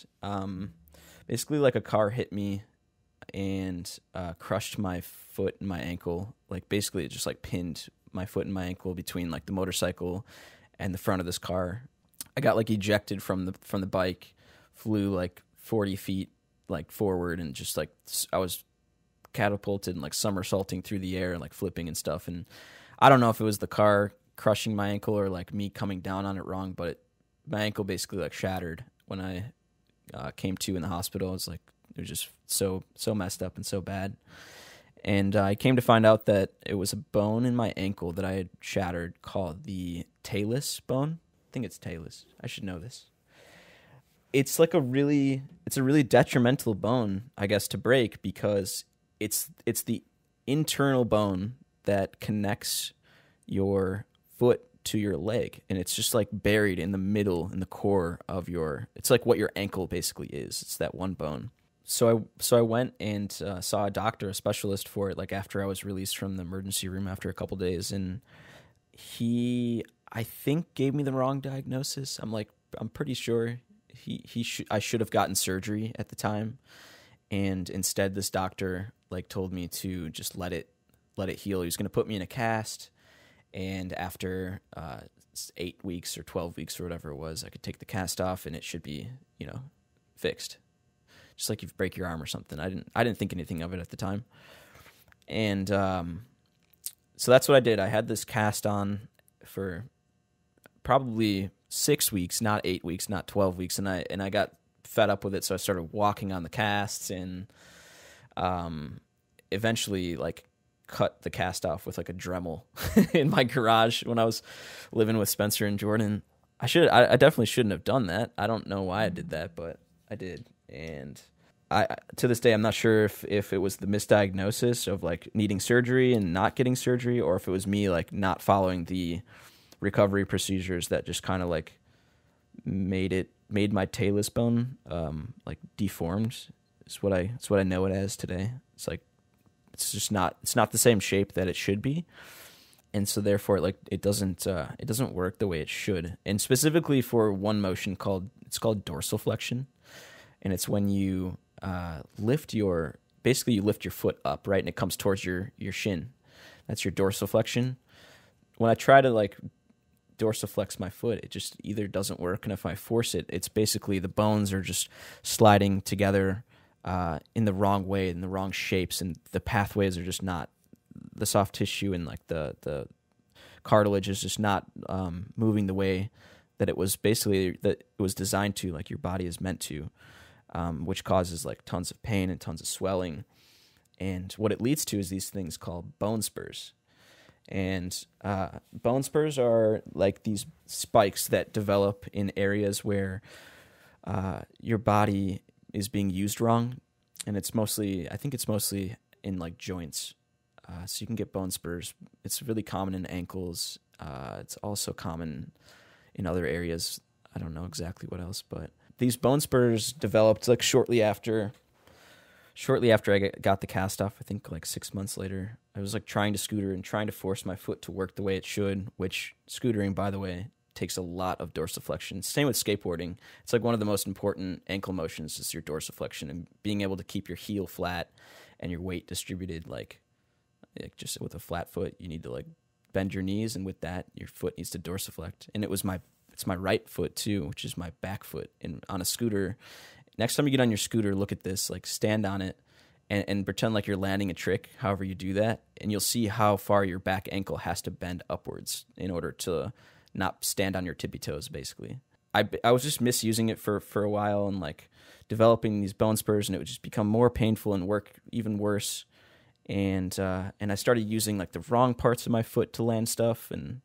basically like a car hit me and crushed my foot and my ankle. Like basically it just like pinned my foot and my ankle between like the motorcycle and the front of this car. I got like ejected from the bike, flew like 40 feet like forward, and just like I was catapulted and like somersaulting through the air and like flipping and stuff. And I don't know if it was the car crushing my ankle or like me coming down on it wrong, but my ankle basically like shattered when I came to in the hospital. It was just so messed up and so bad. And I came to find out that it was a bone in my ankle that I had shattered called the talus bone. I think it's talus. I should know this. It's a really detrimental bone, I guess, to break, because it's the internal bone that connects your foot to your leg, and it's just like buried in the middle, in the core of it's like what your ankle basically is. It's that one bone. So I went and saw a doctor, a specialist for it, like after I was released from the emergency room after a couple days, and he, I think, gave me the wrong diagnosis. I'm pretty sure I should have gotten surgery at the time, and instead this doctor like told me to just let it heal. He was going to put me in a cast, and after 8 weeks or 12 weeks or whatever it was, I could take the cast off and it should be, fixed. Just like if you break your arm or something. I didn't think anything of it at the time. And so that's what I did. I had this cast on for probably 6 weeks, not 8 weeks, not 12 weeks, and I got fed up with it, so I started walking on the casts, and eventually like cut the cast off with like a Dremel in my garage when I was living with Spencer and Jordan. I definitely shouldn't have done that. I don't know why I did that, but I did. And to this day, I'm not sure if it was the misdiagnosis of like needing surgery and not getting surgery, or if it was me like not following the recovery procedures that just kind of like made my talus bone like deformed. Is what I know it as today. It's like It's just not. It's not the same shape that it should be, and so therefore, like it doesn't work the way it should. And specifically for one motion called dorsal flexion, and it's when you lift your foot up, right, and it comes towards your shin. That's your dorsal flexion. When I try to like dorsiflex my foot, it just either doesn't work, and if I force it, it's basically the bones are just sliding together in the wrong way, in the wrong shapes, and the pathways are just not, the soft tissue and like the cartilage is just not moving the way that it was designed to, like your body is meant to, which causes like tons of pain and tons of swelling. And what it leads to is these things called bone spurs. And bone spurs are like these spikes that develop in areas where your body is being used wrong. And I think it's mostly in like joints. So you can get bone spurs. It's really common in ankles. It's also common in other areas. I don't know exactly what else, but these bone spurs developed like shortly after I got the cast off. I think like 6 months later, I was like trying to scooter and trying to force my foot to work the way it should, which scootering, by the way, takes a lot of dorsiflexion. Same with skateboarding. It's like one of the most important ankle motions is your dorsiflexion, and being able to keep your heel flat and your weight distributed. Like just with a flat foot, you need to like bend your knees, and with that, your foot needs to dorsiflect. And it's my right foot too, which is my back foot. And on a scooter, next time you get on your scooter, look at this, like stand on it and pretend like you're landing a trick, however you do that, and you'll see how far your back ankle has to bend upwards in order to not stand on your tippy toes, basically. I was just misusing it for a while and like developing these bone spurs, and it would just become more painful and work even worse. And I started using like the wrong parts of my foot to land stuff, and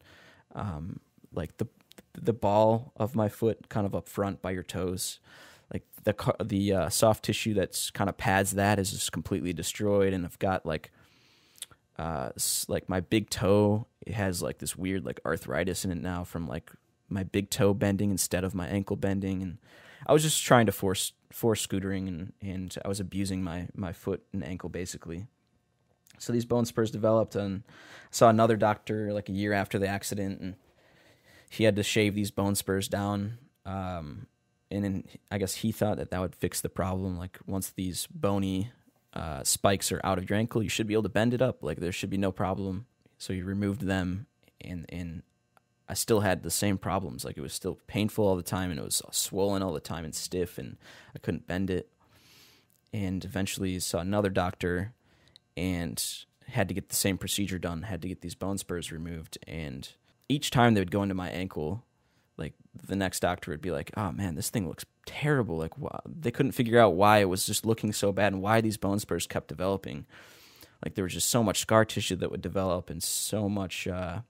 like the ball of my foot kind of up front by your toes. Like the soft tissue that's kind of pads that is just completely destroyed, and I've got like my big toe, it has like this weird like arthritis in it now from like my big toe bending instead of my ankle bending. And I was just trying to force scootering, and I was abusing my foot and ankle basically. So these bone spurs developed, and I saw another doctor like a year after the accident, and he had to shave these bone spurs down. And then I guess he thought that would fix the problem. Like once these bony spikes are out of your ankle, you should be able to bend it up. Like there should be no problem. So he removed them, and I still had the same problems. Like it was still painful all the time, and it was swollen all the time and stiff, and I couldn't bend it. And eventually saw another doctor and had to get the same procedure done, had to get these bone spurs removed. And each time they would go into my ankle, like the next doctor would be like, "Oh man, this thing looks terrible." Like they couldn't figure out why it was just looking so bad and why these bone spurs kept developing. Like there was just so much scar tissue that would develop, and so much, I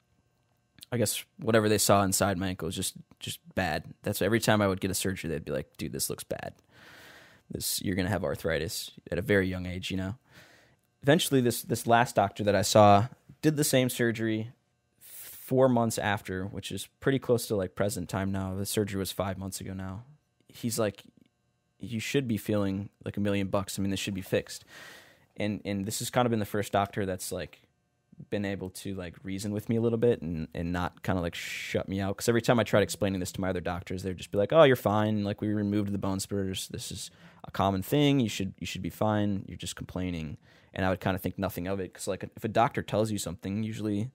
guess whatever they saw inside my ankle was just bad. That's why every time I would get a surgery, they'd be like, "Dude, this looks bad. You're gonna have arthritis at a very young age," you know. Eventually, this last doctor that I saw did the same surgery 4 months after, which is pretty close to like present time now. The surgery was 5 months ago now. He's like, "You should be feeling like $1 million. I mean, this should be fixed." And this has kind of been the first doctor that's like been able to like reason with me a little bit and not kind of like shut me out. Because every time I tried explaining this to my other doctors, they'd just be like, "Oh, you're fine. Like we removed the bone spurs. This is a common thing. You should be fine. You're just complaining." And I would kind of think nothing of it, because like if a doctor tells you something, usually,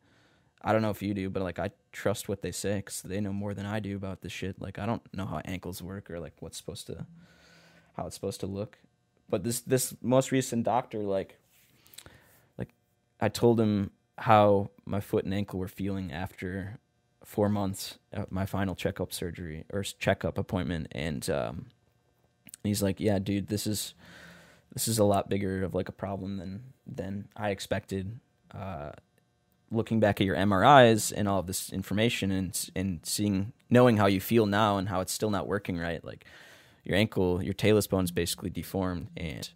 I don't know if you do, but like I trust what they say because they know more than I do about this shit. Like I don't know how ankles work or like how it's supposed to look. But this most recent doctor, like I told him how my foot and ankle were feeling after 4 months of my final checkup appointment, and he's like, "Yeah, dude, this is a lot bigger of like a problem than I expected. Looking back at your MRIs and all of this information and knowing how you feel now and how it's still not working right, like your ankle, your talus bone's basically deformed, and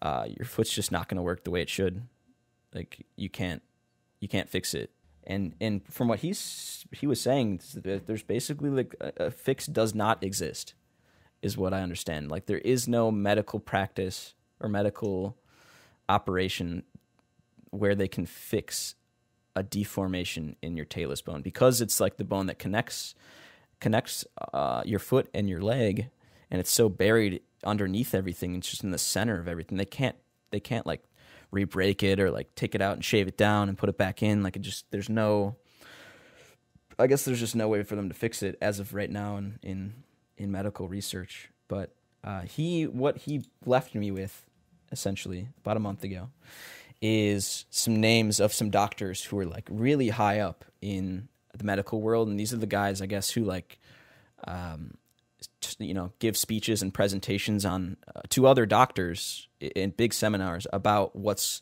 your foot's just not going to work the way it should. Like you can't fix it." And from what he was saying, there's basically like a fix does not exist, is what I understand. Like there is no medical practice or medical operation where they can fix a deformation in your talus bone, because it's like the bone that connects your foot and your leg, and it's so buried underneath everything. It's just in the center of everything. They can't like re-break it or like take it out and shave it down and put it back in. Like, there's just no way for them to fix it as of right now in medical research. But what he left me with essentially about a month ago is some names of some doctors who are like really high up in the medical world. And these are the guys, I guess, who like, give speeches and presentations on to other doctors in big seminars about what's,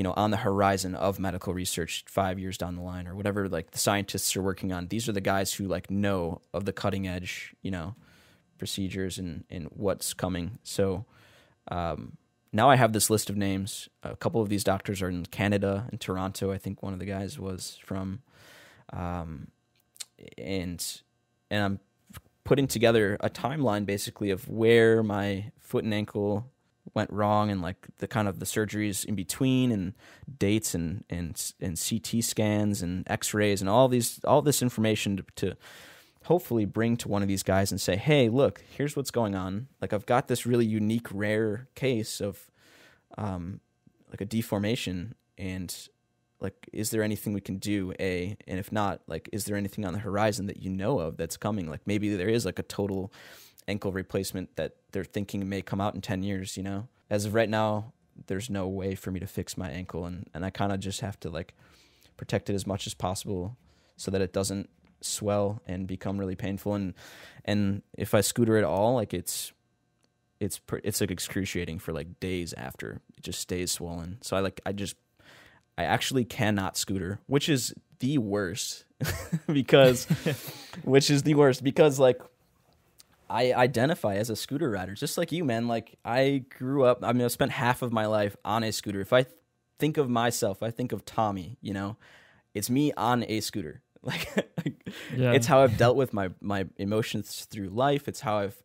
on the horizon of medical research 5 years down the line or whatever, like the scientists are working on. These are the guys who like know of the cutting edge, procedures and what's coming. So, now I have this list of names. A couple of these doctors are in Canada, in Toronto. I think one of the guys was from, and I'm putting together a timeline basically of where my foot and ankle went wrong, and like the kind of the surgeries in between, and dates and CT scans and X-rays and all this information to hopefully bring to one of these guys and say, hey, look, here's what's going on. Like, I've got this really unique, rare case of like a deformation, and like, is there anything we can do? And if not, like, is there anything on the horizon that you know of that's coming? Like, maybe there is like a total ankle replacement that they're thinking may come out in 10 years, As of right now, there's no way for me to fix my ankle, and I kind of just have to like protect it as much as possible so that it doesn't swell and become really painful. And if I scooter at all, like it's like excruciating for like days after. It just stays swollen. So I actually cannot scooter, which is the worst because like I identify as a scooter rider, just like you, man. Like, I grew up, I spent half of my life on a scooter. If I think of myself, I think of Tommy, it's me on a scooter. Like, yeah. It's how I've dealt with my emotions through life. It's how I've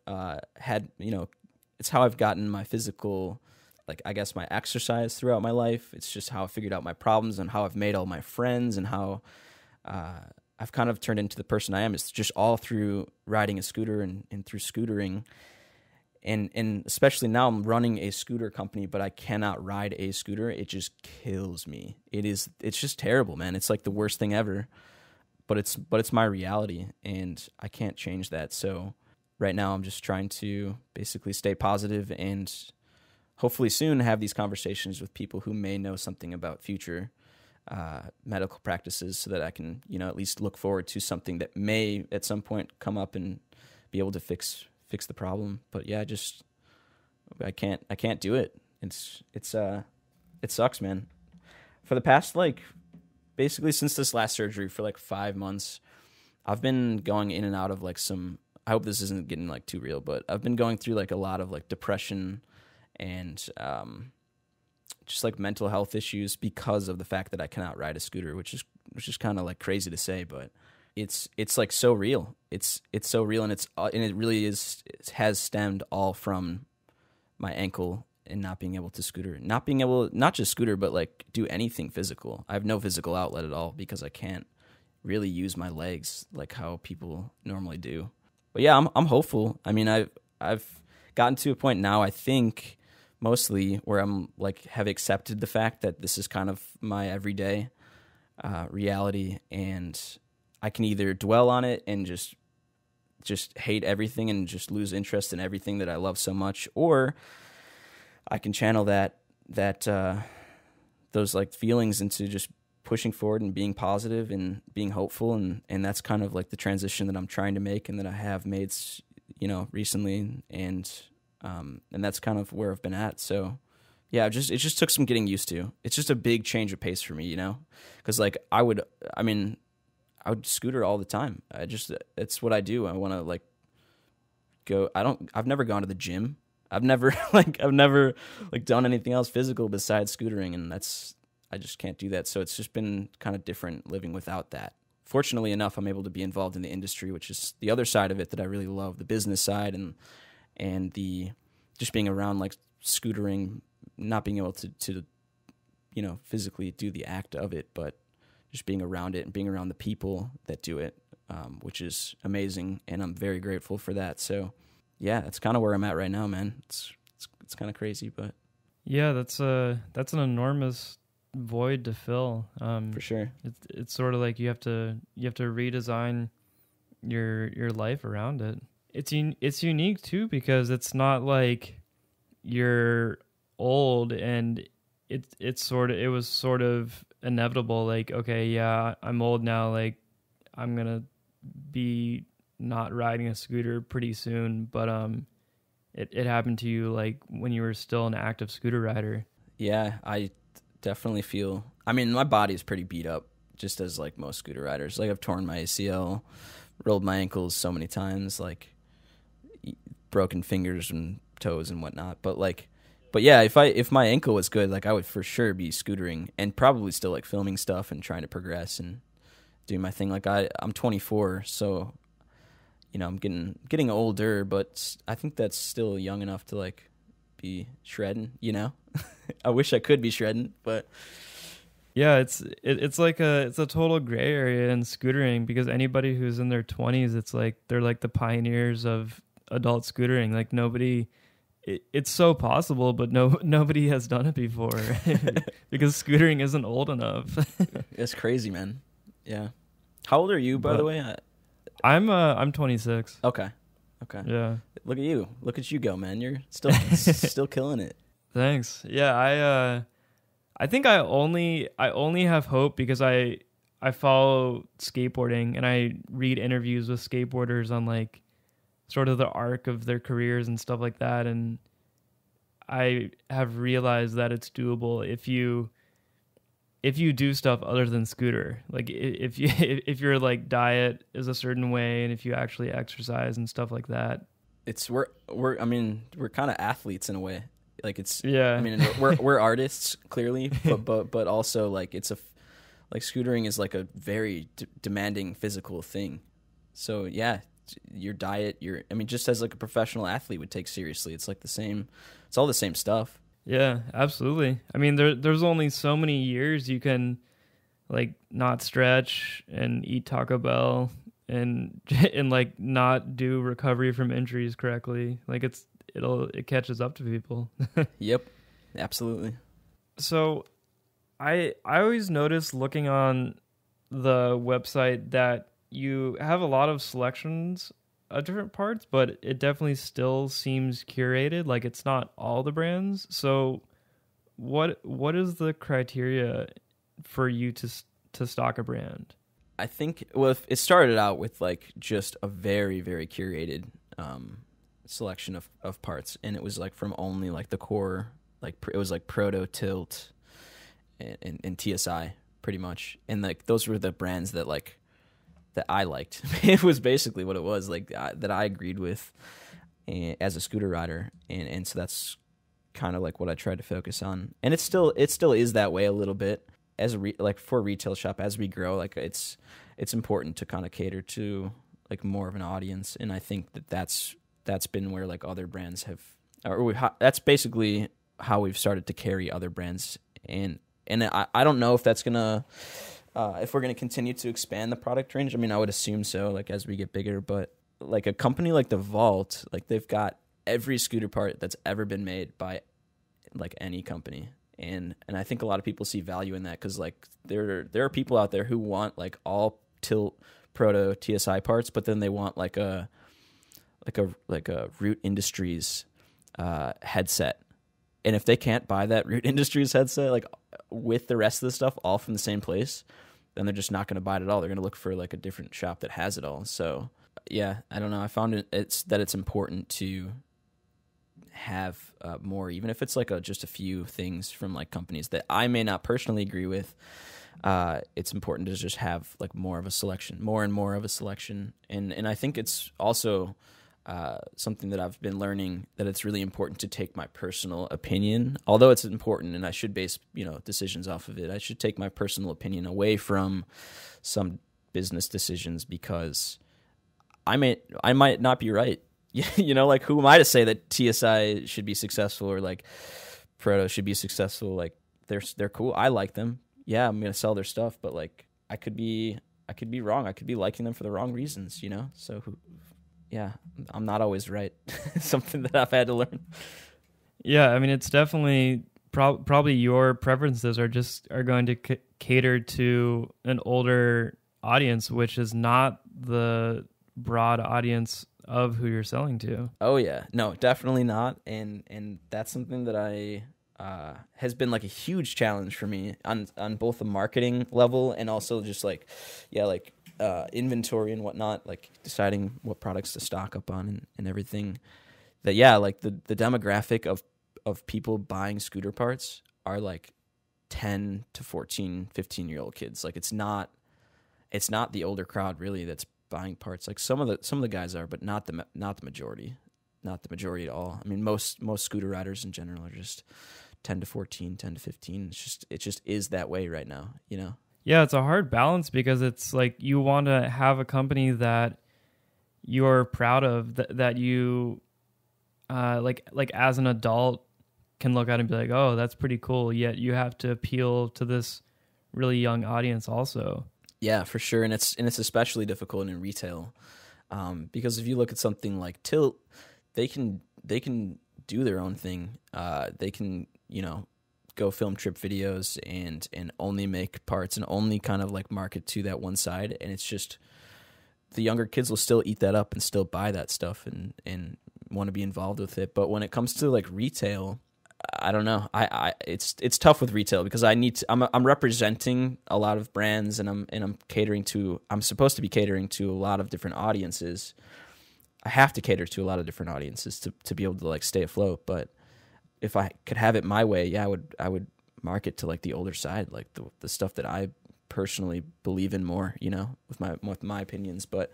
it's how I've gotten my physical, like, I guess, my exercise throughout my life. It's just how I figured out my problems and how I've made all my friends, and how I've kind of turned into the person I am. It's just all through riding a scooter and through scootering. And especially now I'm running a scooter company, but I cannot ride a scooter. It just kills me. It's just terrible, man. It's like the worst thing ever. But it's my reality, and I can't change that. So right now I'm just trying to basically stay positive and hopefully soon have these conversations with people who may know something about future medical practices, so that I can, at least look forward to something that may at some point come up and be able to fix the problem. But yeah, I can't do it. It sucks, man. For the past, like, basically since this last surgery, for like 5 months, I've been going in and out of like I hope this isn't getting like too real, but I've been going through like a lot of like depression and just like mental health issues because of the fact that I cannot ride a scooter, which is kind of like crazy to say, but it's like so real. It's so real, and it really is. It has stemmed all from my ankle and not being able to scooter, not just scooter, but like do anything physical. I have no physical outlet at all because I can't really use my legs like how people normally do. But yeah, I'm hopeful. I mean, I've gotten to a point now, I think, mostly where I'm like have accepted the fact that this is kind of my everyday reality, and I can either dwell on it and just hate everything and just lose interest in everything that I love so much, or I can channel those like feelings into just pushing forward and being positive and being hopeful, and that's kind of like the transition that I'm trying to make and that I have made, recently, and that's kind of where I've been at. So yeah, it just took some getting used to. It's just a big change of pace for me, because like I would scooter all the time. It's what I do. I want to like go. I've never gone to the gym. I've never done anything else physical besides scootering, and I just can't do that. So it's just been kind of different living without that. Fortunately enough, I'm able to be involved in the industry, which is the other side of it that I really love, the business side and the just being around like scootering, not being able to physically do the act of it, but just being around it and being around the people that do it, which is amazing, and I'm very grateful for that. So yeah, that's kind of where I'm at right now, man. It's kind of crazy, but Yeah, that's an enormous void to fill. for sure. It's sort of like you have to redesign your life around it. It's unique too, because it's not like you're old and it was sort of inevitable, like, okay, yeah, I'm old now, like I'm gonna be not riding a scooter pretty soon, but it happened to you like when you were still an active scooter rider. Yeah, I definitely feel, I mean, my body's pretty beat up, just as like most scooter riders. Like I've torn my ACL, rolled my ankles so many times, like broken fingers and toes and whatnot. But yeah, if my ankle was good, like I would for sure be scootering and probably still like filming stuff and trying to progress and do my thing. Like I'm 24, so I'm getting older, but I think that's still young enough to like be shredding. I wish I could be shredding, but yeah, it's a total gray area in scootering, because anybody who's in their 20s, it's like they're like the pioneers of adult scootering. Like it's so possible, but nobody has done it before because scootering isn't old enough. It's crazy, man. Yeah. How old are you, by the way? I'm 26. Okay. Yeah. Look at you. Look at you go, man. You're still killing it. Thanks. Yeah, I think I only have hope because I follow skateboarding and I read interviews with skateboarders on like sort of the arc of their careers and stuff like that, and I have realized that it's doable if you do stuff other than scooter. Like if your like diet is a certain way and if you actually exercise and stuff like that. We're kind of athletes in a way. Like it's, yeah. I mean, we're artists clearly, but also like like scootering is like a very demanding physical thing. So yeah, your diet, just as like a professional athlete would take seriously. It's like it's all the same stuff. Yeah, absolutely. I mean, there's only so many years you can like not stretch and eat Taco Bell and like not do recovery from injuries correctly. Like it catches up to people. Yep, absolutely. So I always notice looking on the website that you have a lot of selections of different parts, but it definitely still seems curated. Like it's not all the brands. So what is the criteria for you to stock a brand? I think, well, it started out with like just a very, very curated selection of parts, and it was like from only like the core, like it was like Proto, Tilt, and TSI pretty much, and like those were the brands that I liked. It was basically what it was, like that I agreed with as a scooter rider, and so that's kind of like what I tried to focus on, and it still is that way a little bit as like for a retail shop. As we grow, like it's important to kind of cater to like more of an audience, and I think that's been where like other brands have, that's basically how we've started to carry other brands, and I don't know if that's gonna. If we're going to continue to expand the product range, I mean, I would assume so, like as we get bigger, but like a company like the Vault, like they've got every scooter part that's ever been made by like any company. And I think a lot of people see value in that, because like there are people out there who want like all Tilt, Proto, TSI parts, but then they want like a Root Industries headset. And if they can't buy that Root Industries headset like with the rest of the stuff all from the same place, then they're just not going to buy it at all. They're going to look for like a different shop that has it all. So yeah, I don't know. I found it's important to have more, even if it's like just a few things from like companies that I may not personally agree with. It's important to just have like more of a selection, more and more of a selection. And I think it's also something that I've been learning, that it's really important to take my personal opinion, although it's important and I should base, decisions off of it. I should take my personal opinion away from some business decisions, because I might not be right. Like who am I to say that TSI should be successful or like Proto should be successful? Like they're cool. I like them. Yeah, I'm gonna sell their stuff, but like I could be wrong. I could be liking them for the wrong reasons, you know. So yeah, I'm not always right. Something that I've had to learn. Yeah, I mean, it's definitely probably your preferences are going to cater to an older audience, which is not the broad audience of who you're selling to. Oh yeah, no, definitely not. And that's something that I has been like a huge challenge for me on both the marketing level and also just like inventory and whatnot, like deciding what products to stock up on and everything. That like the demographic of people buying scooter parts are like 10 to 14, 15-year-old kids. Like it's not the older crowd really that's buying parts. Like some of the guys are, but not the majority. Not the majority at all. I mean, most scooter riders in general are just 10 to 14, 10 to 15. It just is that way right now, you know. Yeah, it's a hard balance because it's like you want to have a company that you're proud of, that you like as an adult can look at and be like, oh, that's pretty cool. Yet you have to appeal to this really young audience also. Yeah, for sure. And it's especially difficult in retail because if you look at something like Tilt, they can do their own thing. They can, you know, go film trip videos and only make parts and only kind of like market to that one side. And it's just the younger kids will still eat that up and still buy that stuff and want to be involved with it. But when it comes to like retail, I don't know. It's tough with retail because I'm representing a lot of brands and I'm supposed to be catering to a lot of different audiences. I have to cater to a lot of different audiences to be able to like stay afloat. But if I could have it my way, yeah, I would market to like the older side, like the stuff that I personally believe in more, you know, with my opinions. But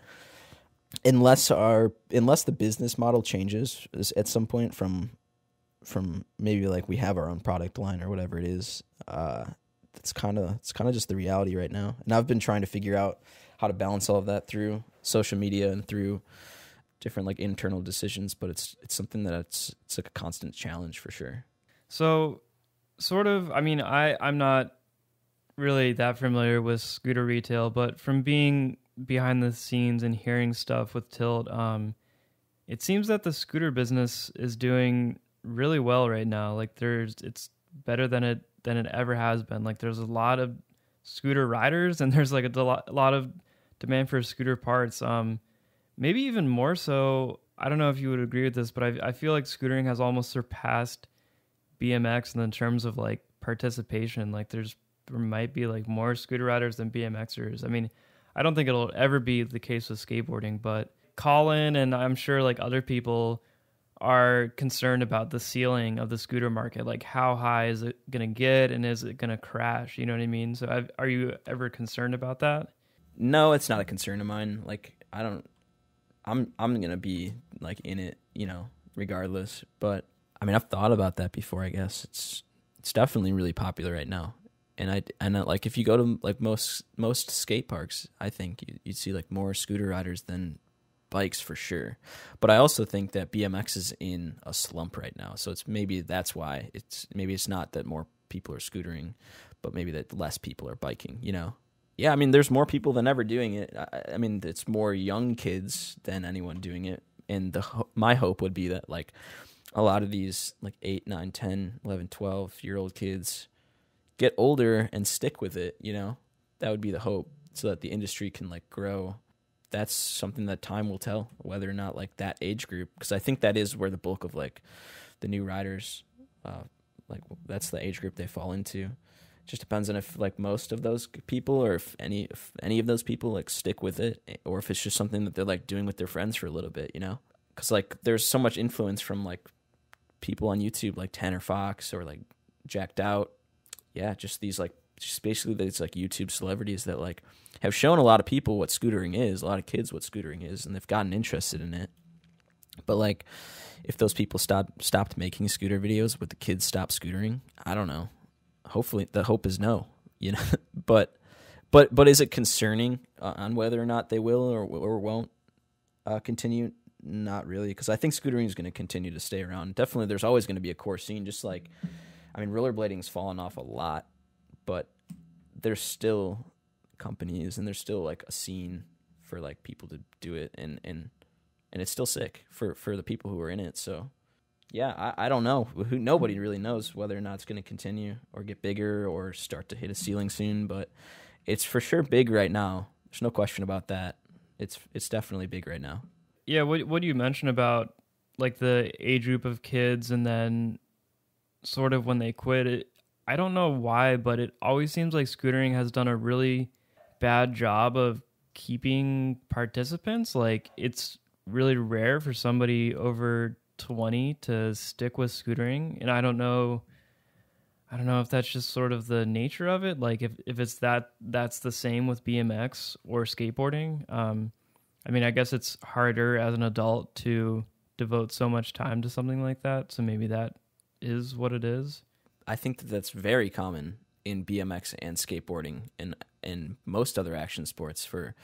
unless the business model changes at some point from maybe like we have our own product line or whatever it is, it's kind of just the reality right now. And I've been trying to figure out how to balance all of that through social media and through different like internal decisions, but it's something that it's like a constant challenge for sure. So sort of, I mean, I'm not really that familiar with scooter retail, but from being behind the scenes and hearing stuff with Tilt, it seems that the scooter business is doing really well right now. Like it's better than it ever has been. Like there's a lot of scooter riders and there's like a lot of demand for scooter parts. Maybe even more so. I don't know if you would agree with this, but I feel like scootering has almost surpassed BMX in terms of like participation. Like there might be like more scooter riders than BMXers. I mean, I don't think it'll ever be the case with skateboarding, but Colin and I'm sure like other people are concerned about the ceiling of the scooter market. Like how high is it going to get and is it going to crash? You know what I mean? So are you ever concerned about that? No, it's not a concern of mine. Like I'm going to be like in it, you know, regardless. But I mean, I've thought about that before, I guess. It's definitely really popular right now. And I like if you go to like most skate parks, I think you'd see like more scooter riders than bikes for sure. But I also think that BMX is in a slump right now. So maybe that's why it's not that more people are scootering, but maybe that less people are biking, you know? Yeah, I mean, there's more people than ever doing it. I mean, it's more young kids than anyone doing it. And my hope would be that like a lot of these like 8, 9, 10, 11, 12-year-old kids get older and stick with it, you know? That would be the hope so that the industry can like grow. That's something that time will tell whether or not like that age group, because I think that is where the bulk of like the new riders, like that's the age group they fall into. It just depends on if like most of those people or if any of those people like stick with it, or if it's just something that they're like doing with their friends for a little bit, you know? Because like there's so much influence from like people on YouTube like Tanner Fox or like Jacked Out. Yeah, just basically these like YouTube celebrities that like have shown a lot of people what scootering is, a lot of kids what scootering is, and they've gotten interested in it. But like if those people stopped making scooter videos, would the kids stop scootering? I don't know. Hopefully the hope is no, you know. but is it concerning on whether or not they will or won't continue? Not really, because I think scootering is going to continue to stay around. Definitely there's always going to be a core scene, just like I mean, rollerblading's fallen off a lot, but there's still companies and there's still like a scene for like people to do it, and it's still sick for the people who are in it. So yeah, I don't know. Nobody really knows whether or not it's going to continue or get bigger or start to hit a ceiling soon, but it's for sure big right now. There's no question about that. It's definitely big right now. Yeah, what do you mention about like the age group of kids and then sort of when they quit it? I don't know why, but it always seems like scootering has done a really bad job of keeping participants. Like, it's really rare for somebody over 20 to stick with scootering, and I don't know if that's just sort of the nature of it. Like, if it's that's the same with BMX or skateboarding. I mean, I guess it's harder as an adult to devote so much time to something like that, so maybe that is what it is. I think that's very common in BMX and skateboarding and most other action sports for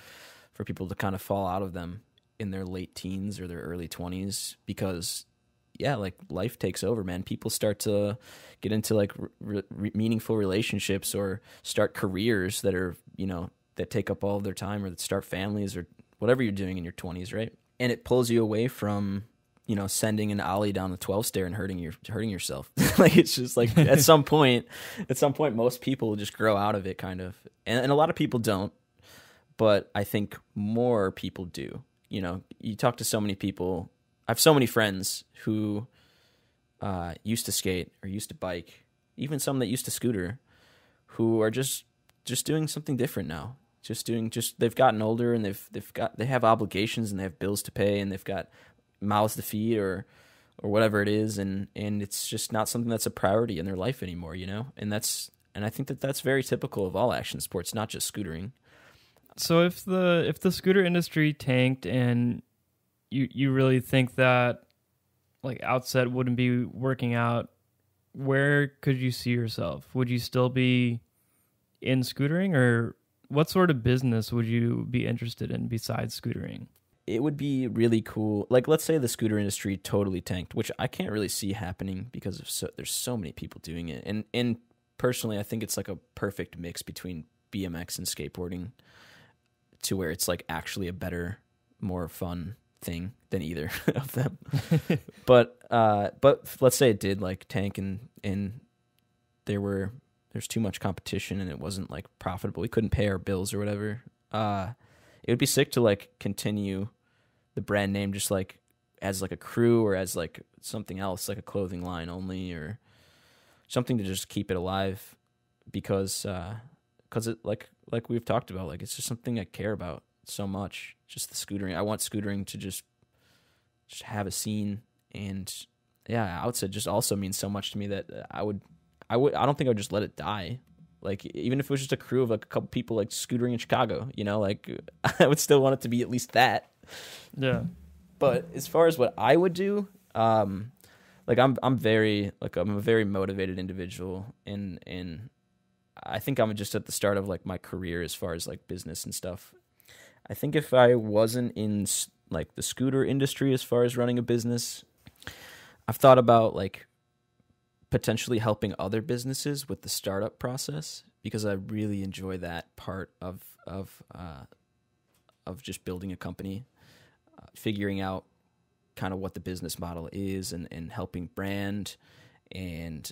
people to kind of fall out of them in their late teens or their early 20s because, yeah, like life takes over, man. People start to get into like meaningful relationships or start careers that are, that take up all of their time, or that start families or whatever you're doing in your 20s, right? And it pulls you away from sending an ollie down the 12 stair and hurting yourself. Like, it's just like at some point, most people just grow out of it kind of. And a lot of people don't, but I think more people do. You talk to so many people. I have so many friends who used to skate or used to bike, even some that used to scooter, who are just doing something different now. They've gotten older and they have obligations and they have bills to pay and they've got mouths to feed or whatever it is, and it's just not something that's a priority in their life anymore, and I think that's very typical of all action sports, not just scootering. So if the scooter industry tanked and you really think that like Outset wouldn't be working out, where could you see yourself? Would you still be in scootering, or what sort of business would you be interested in besides scootering? It would be really cool. Like, let's say the scooter industry totally tanked, which I can't really see happening because there's so many people doing it. And personally, I think it's like a perfect mix between BMX and skateboarding to where it's like actually a better, more fun thing than either of them. But let's say it did like tank and there's too much competition and it wasn't like profitable. We couldn't pay our bills or whatever. It would be sick to like continue the brand name just like as like a crew or as like something else, like a clothing line only or something to just keep it alive because it like we've talked about, like it's just something I care about so much. Just the scootering. I want scootering to just have a scene, and yeah, Outset just also means so much to me that I don't think I would just let it die. Like, even if it was just a crew of like a couple people like scootering in Chicago, like I would still want it to be at least that. Yeah. But as far as what I would do, like I'm a very motivated individual, and I think I'm just at the start of like my career as far as like business and stuff. I think if I wasn't in like the scooter industry as far as running a business, I've thought about like potentially helping other businesses with the startup process, because I really enjoy that part of just building a company, figuring out kind of what the business model is and helping brand and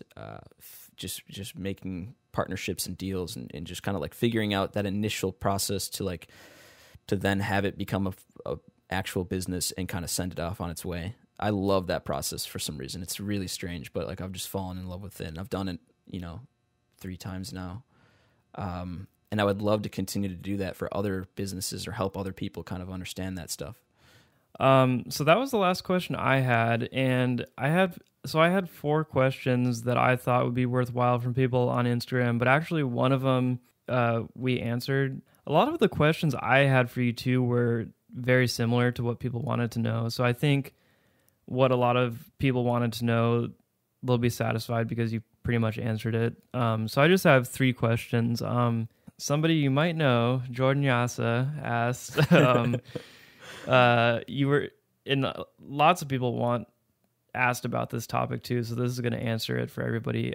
just making partnerships and deals and just kind of like figuring out that initial process to then have it become a actual business and kind of send it off on its way. I love that process for some reason. It's really strange, but like I've just fallen in love with it, and I've done it, 3 times now. And I would love to continue to do that for other businesses or help other people kind of understand that stuff. So that was the last question I had, and I had 4 questions that I thought would be worthwhile from people on Instagram, but actually one of them we answered. A lot of the questions I had for you two were very similar to what people wanted to know. So I think what a lot of people wanted to know, they'll be satisfied because you pretty much answered it. So I just have 3 questions. Somebody you might know, Jordan Yasa, asked, you were in lots of people want asked about this topic too, so this is going to answer it for everybody.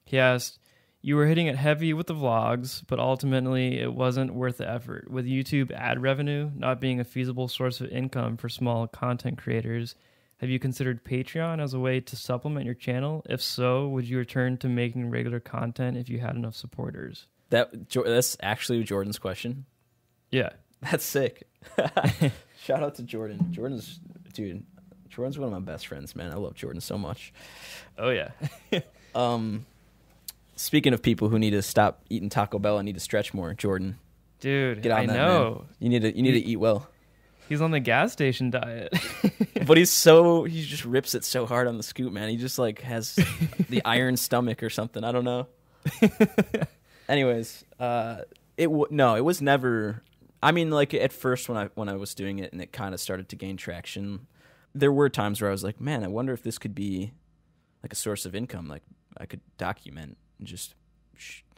He asked, you were hitting it heavy with the vlogs, but ultimately it wasn't worth the effort. With YouTube ad revenue not being a feasible source of income for small content creators, have you considered Patreon as a way to supplement your channel? If so, would you return to making regular content if you had enough supporters? That's actually Jordan's question. Yeah. That's sick. Shout out to Jordan. Jordan's one of my best friends, man. I love Jordan so much. Oh, yeah. Speaking of people who need to stop eating Taco Bell and need to stretch more, Jordan. Dude, get on I that, know. Man. You need to eat well. He's on the gas station diet. But he just rips it so hard on the scoop, man. He just like has the iron stomach or something. I don't know. Anyways, it was never. I mean, like at first when I was doing it and it kind of started to gain traction, there were times where I was like, man, I wonder if this could be like a source of income. Like I could document and just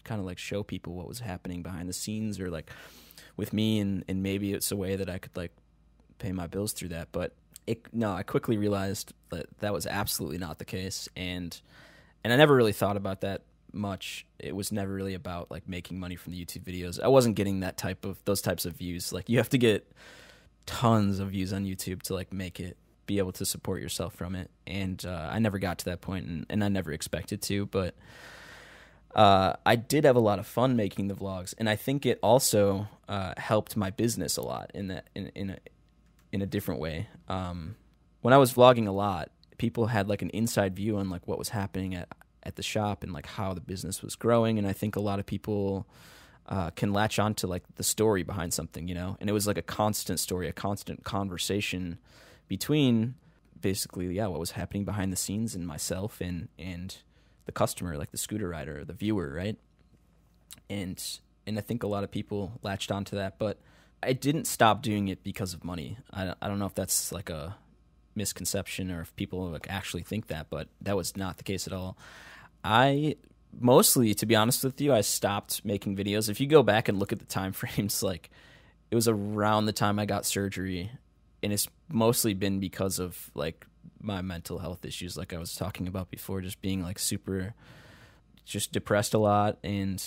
kind of like show people what was happening behind the scenes, or like with me, and maybe it's a way that I could like pay my bills through that. But I quickly realized that was absolutely not the case, and I never really thought about that much. It was never really about like making money from the YouTube videos. I wasn't getting those types of views. Like you have to get tons of views on YouTube to like be able to support yourself from it. And I never got to that point, and I never expected to. But I did have a lot of fun making the vlogs, and I think it also helped my business a lot in a different way. When I was vlogging a lot, people had like an inside view on like what was happening at the shop and like how the business was growing. And I think a lot of people can latch on to like the story behind something, and it was like a constant story, a constant conversation between basically, what was happening behind the scenes and myself and the customer, like the scooter rider or the viewer. Right. And I think a lot of people latched onto that, but I didn't stop doing it because of money. I don't know if that's like a misconception or if people like actually think that, but that was not the case at all. I mostly, to be honest with you, I stopped making videos. If you go back and look at the time frames, like it was around the time I got surgery, and it's mostly been because of like my mental health issues, like I was talking about before, just being like super just depressed a lot, and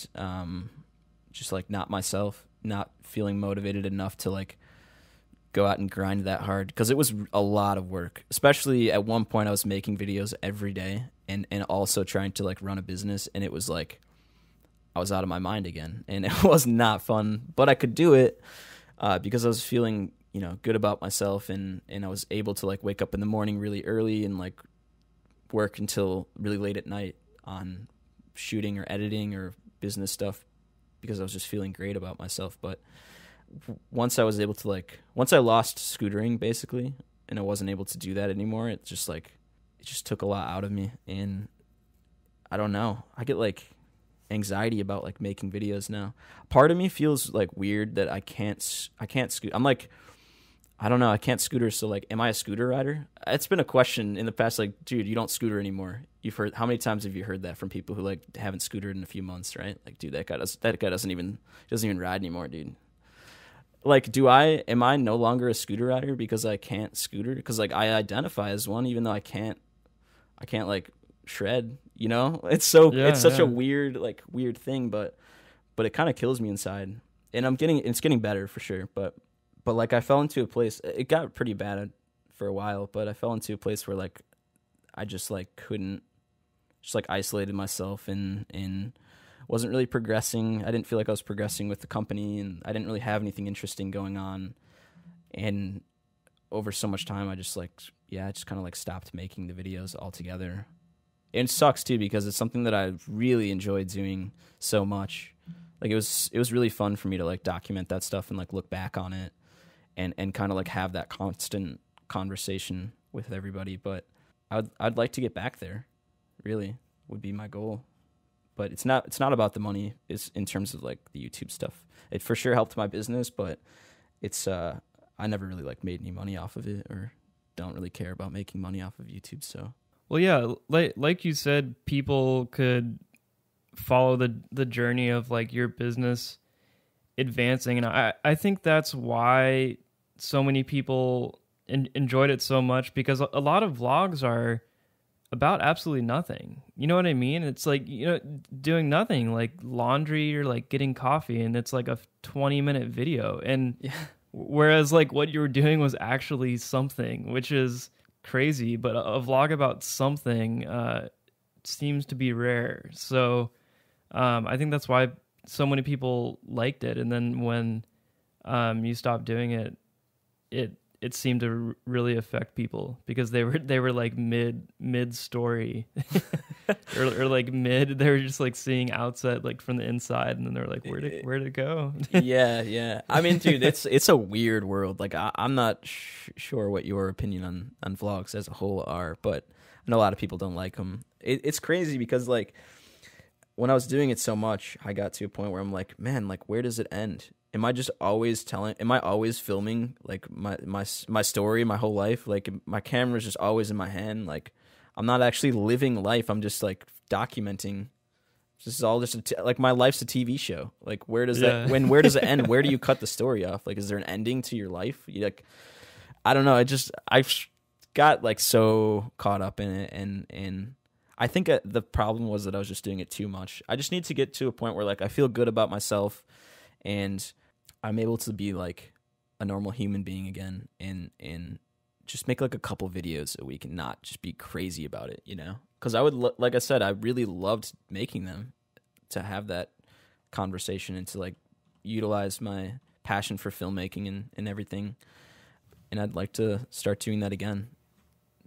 just like not myself, not feeling motivated enough to like go out and grind that hard, because it was a lot of work. Especially at one point I was making videos every day and also trying to like run a business, and it was like I was out of my mind again, and it was not fun, but I could do it because I was feeling good about myself, and I was able to like wake up in the morning really early and like work until really late at night on shooting or editing or business stuff, because I was just feeling great about myself. But once I was able to once I lost scootering basically, and I wasn't able to do that anymore, it just took a lot out of me. And I don't know, I get like anxiety about like making videos now. Part of me feels like weird that I can't scoot. I'm like, I don't know, I can't scooter. So like, am I a scooter rider? It's been a question in the past, like, dude, you don't scooter anymore. How many times have you heard that from people who like haven't scootered in a few months, right? Like, dude, that guy doesn't even ride anymore, dude. Like, am I no longer a scooter rider because I can't scooter? Because like I identify as one, even though I can't like shred, It's such a weird thing, but it kind of kills me inside. And it's getting better for sure, but like I fell into a place, it got pretty bad for a while, but I fell into a place where like I just like couldn't, just like isolated myself and wasn't really progressing. I didn't feel like I was progressing with the company, and I didn't really have anything interesting going on. And over so much time, I just kind of like stopped making the videos altogether. And it sucks too, because it's something that I really enjoyed doing so much. Like it was really fun for me to like document that stuff and like look back on it and kind of like have that constant conversation with everybody. But I'd like to get back there, really would be my goal. But it's not about the money. It's in terms of like the YouTube stuff. It for sure helped my business, but it's I never really like made any money off of it, or don't really care about making money off of YouTube. So well, yeah, like you said, people could follow the journey of like your business advancing, and I think that's why so many people enjoyed it so much because a lot of vlogs are about absolutely nothing. You know what I mean? It's like, doing nothing, like laundry or like getting coffee, and it's like a 20-minute video. And whereas like what you were doing was actually something, which is crazy, but a vlog about something seems to be rare. So I think that's why so many people liked it. And then when you stopped doing it, it seemed to really affect people because they were like mid story or like mid. They were just like seeing Outset like from the inside, and then they were like, where'd it go? Yeah. I mean, dude, it's a weird world. Like I'm not sure what your opinion on vlogs as a whole are, but I know a lot of people don't like them. It's crazy because like when I was doing it so much, I got to a point where I'm like, man, like where does it end? Am I always filming like my story my whole life? Like my camera's just always in my hand. Like I'm not actually living life. I'm just like documenting. This is all just like my life's a TV show. Like where does where does it end? Where do you cut the story off? Like is there an ending to your life? Like I don't know. I got like so caught up in it, and I think the problem was that I was just doing it too much. I just need to get to a point where like I feel good about myself, and I'm able to be like a normal human being again, and just make like a couple videos a week and not just be crazy about it, Because I would, like I said, I really loved making them, to have that conversation and to like utilize my passion for filmmaking and everything. And I'd like to start doing that again.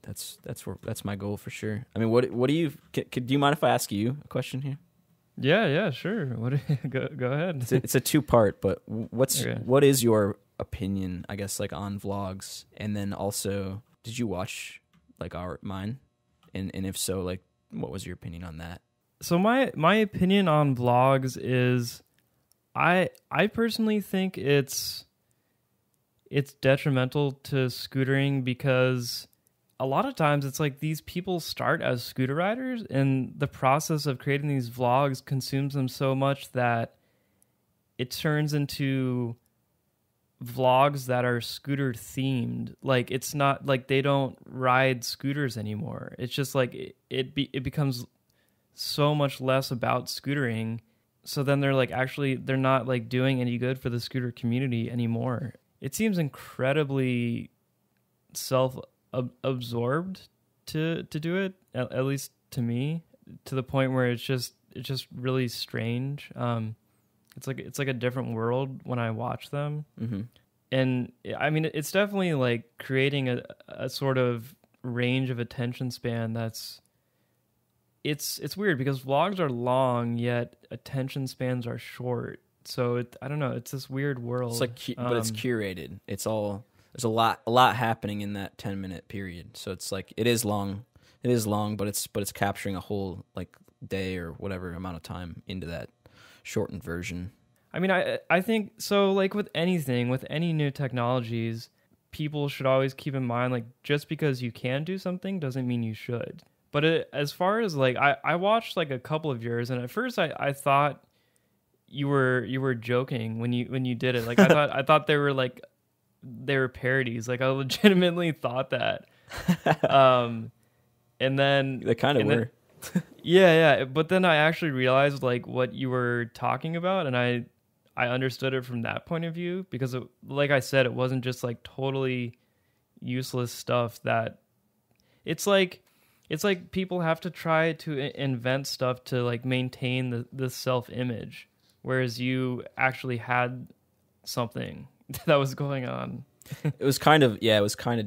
That's my goal for sure. I mean, what do you? Do you mind if I ask you a question here? Yeah, sure. Go ahead. It's a two-part, but what is your opinion, I guess, like on vlogs? And then also, did you watch like mine? And if so, like what was your opinion on that? So my opinion on vlogs is I personally think it's detrimental to scootering because a lot of times it's like these people start as scooter riders, and the process of creating these vlogs consumes them so much that it turns into vlogs that are scooter themed. Like it's not like they don't ride scooters anymore. It's just like it becomes so much less about scootering. So then they're not like doing any good for the scooter community anymore. It seems incredibly absorbed to do it, at least to me, to the point where it's just really strange. It's like a different world when I watch them. Mm-hmm. And I mean, it's definitely like creating a sort of range of attention span that's it's weird because vlogs are long yet attention spans are short. So I don't know, it's this weird world. It's like but it's curated. It's all there's a lot happening in that 10-minute period. So it's like it is long, but it's capturing a whole like day or whatever amount of time into that shortened version. I mean, I think so. Like with anything, with any new technologies, people should always keep in mind like just because you can do something doesn't mean you should. But as far as like I watched like a couple of yours, and at first I thought you were joking when you did it. Like I thought they were parodies. Like I legitimately thought that. And then they kind of were. Yeah. But then I actually realized like what you were talking about, and I understood it from that point of view because like I said, it wasn't just like totally useless stuff that it's like people have to try to invent stuff to like maintain the self-image, whereas you actually had something that was going on. It was kind of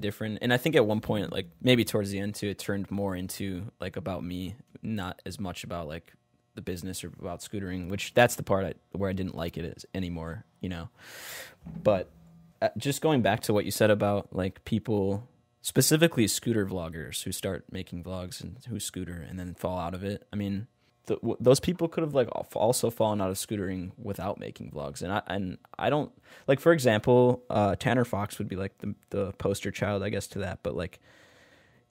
different. And I think at one point, like maybe towards the end too, it turned more into like about me, not as much about like the business or about scootering, which that's the part where I didn't like it anymore, But just going back to what you said about like people, specifically scooter vloggers who start making vlogs and who scooter and then fall out of it. I mean, those people could have like also fallen out of scootering without making vlogs, and I don't like, for example, Tanner Fox would be like the poster child, I guess, to that. But like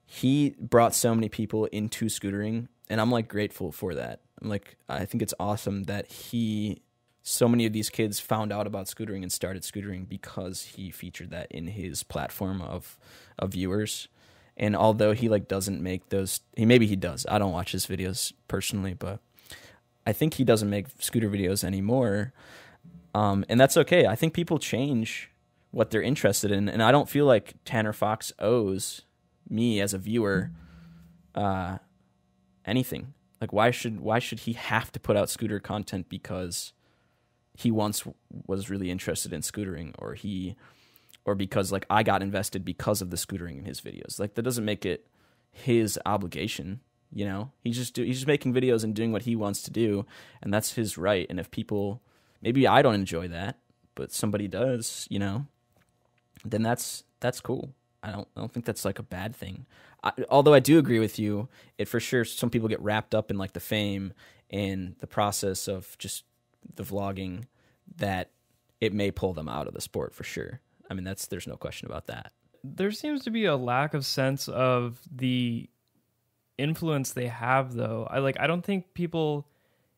he brought so many people into scootering, and I'm like grateful for that. I'm like, I think it's awesome that he so many of these kids found out about scootering and started scootering because he featured that in his platform of viewers. And although he like doesn't make those, maybe he does. I don't watch his videos personally, but I think he doesn't make scooter videos anymore. And that's okay. I think people change what they're interested in, and I don't feel like Tanner Fox owes me as a viewer anything. Like why should he have to put out scooter content because he once was really interested in scootering, or because like I got invested because of the scootering in his videos? Like that doesn't make it his obligation, you know? He's just making videos and doing what he wants to do, and that's his right. And if people, maybe I don't enjoy that, but somebody does, you know, then that's cool. I don't think that's like a bad thing. Although I do agree with you, it for sure, some people get wrapped up in like the fame and the process of just the vlogging, that it may pull them out of the sport for sure. I mean, there's no question about that. There seems to be a lack of sense of the influence they have, though. I don't think people,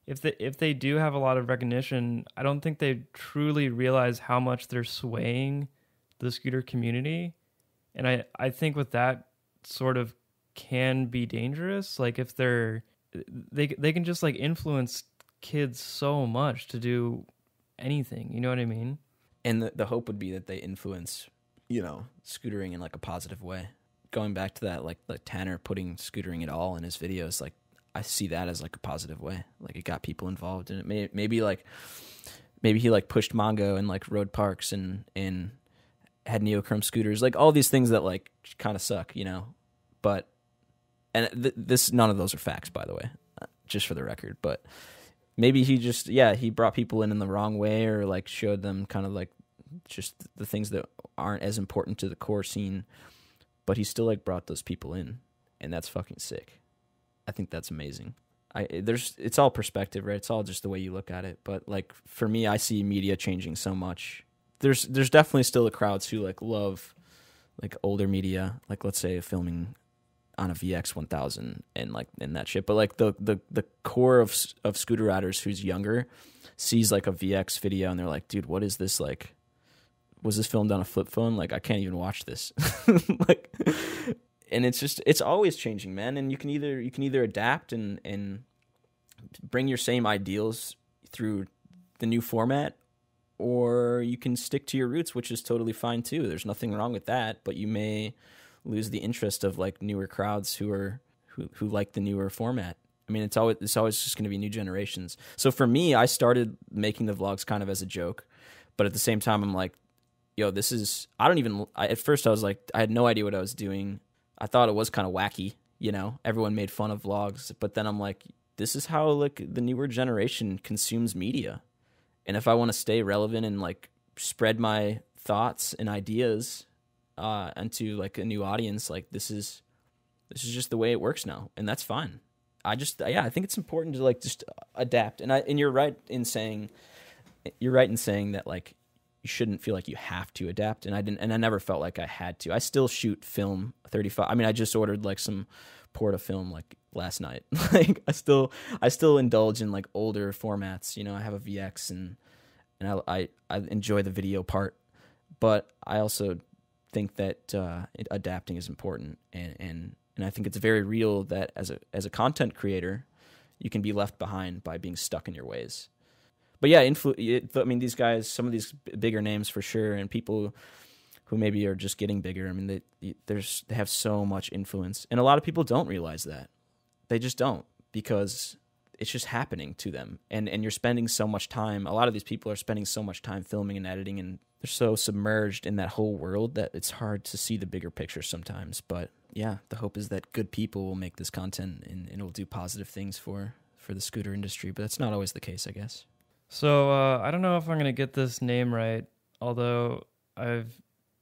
if they do have a lot of recognition, I don't think they truly realize how much they're swaying the scooter community. And I think with that sort of can be dangerous. Like if they can just like influence kids so much to do anything, you know what I mean? And the hope would be that they influence, you know, scootering in like a positive way. Going back to that, like Tanner putting scootering at all in his videos, like I see that as like a positive way. Like it got people involved, and it maybe he like pushed Mongo and like road parks and had neochrome scooters, like all these things that like kind of suck, you know. But this none of those are facts, by the way, just for the record. But maybe he brought people in the wrong way, or like showed them kind of like just the things that aren't as important to the core scene. But he still like brought those people in, and that's fucking sick. I think that's amazing. It's all perspective, right? It's all just the way you look at it. But like for me, I see media changing so much. There's definitely still the crowds who like love like older media, like let's say filming on a VX 1000 and that shit. But like the core of scooter riders who's younger sees like a VX video and they're like, dude, what is this? Like, was this filmed on a flip phone? Like, I can't even watch this. Like, and it's always changing, man. And you can either adapt and bring your same ideals through the new format, or you can stick to your roots, which is totally fine too. There's nothing wrong with that, but you may lose the interest of like newer crowds who like the newer format. I mean, it's always just going to be new generations. So for me, I started making the vlogs kind of as a joke, but at the same time, I'm like, yo, at first I was like, I had no idea what I was doing. I thought it was kind of wacky, you know, everyone made fun of vlogs, but then I'm like, this is how like the newer generation consumes media. And if I want to stay relevant and like spread my thoughts and ideas into like a new audience, like this is just the way it works now, and that's fine. I think it's important to like just adapt. And you're right in saying that like you shouldn't feel like you have to adapt. And I never felt like I had to. I still shoot film 35. I mean, I just ordered like some Porta film like last night. Like I still indulge in like older formats. You know, I have a VX and I enjoy the video part, but I also think that adapting is important, and I think it's very real that as a content creator, you can be left behind by being stuck in your ways. But yeah, I mean, these guys, some of these bigger names for sure, and people who maybe are just getting bigger. I mean, they have so much influence, and a lot of people don't realize that. They just don't, because it's just happening to them, and you're spending so much time. A lot of these people are spending so much time filming and editing, and they're so submerged in that whole world that it's hard to see the bigger picture sometimes. But yeah, the hope is that good people will make this content and it'll do positive things for the scooter industry, but that's not always the case, I guess. So I don't know if I'm going to get this name right, although I've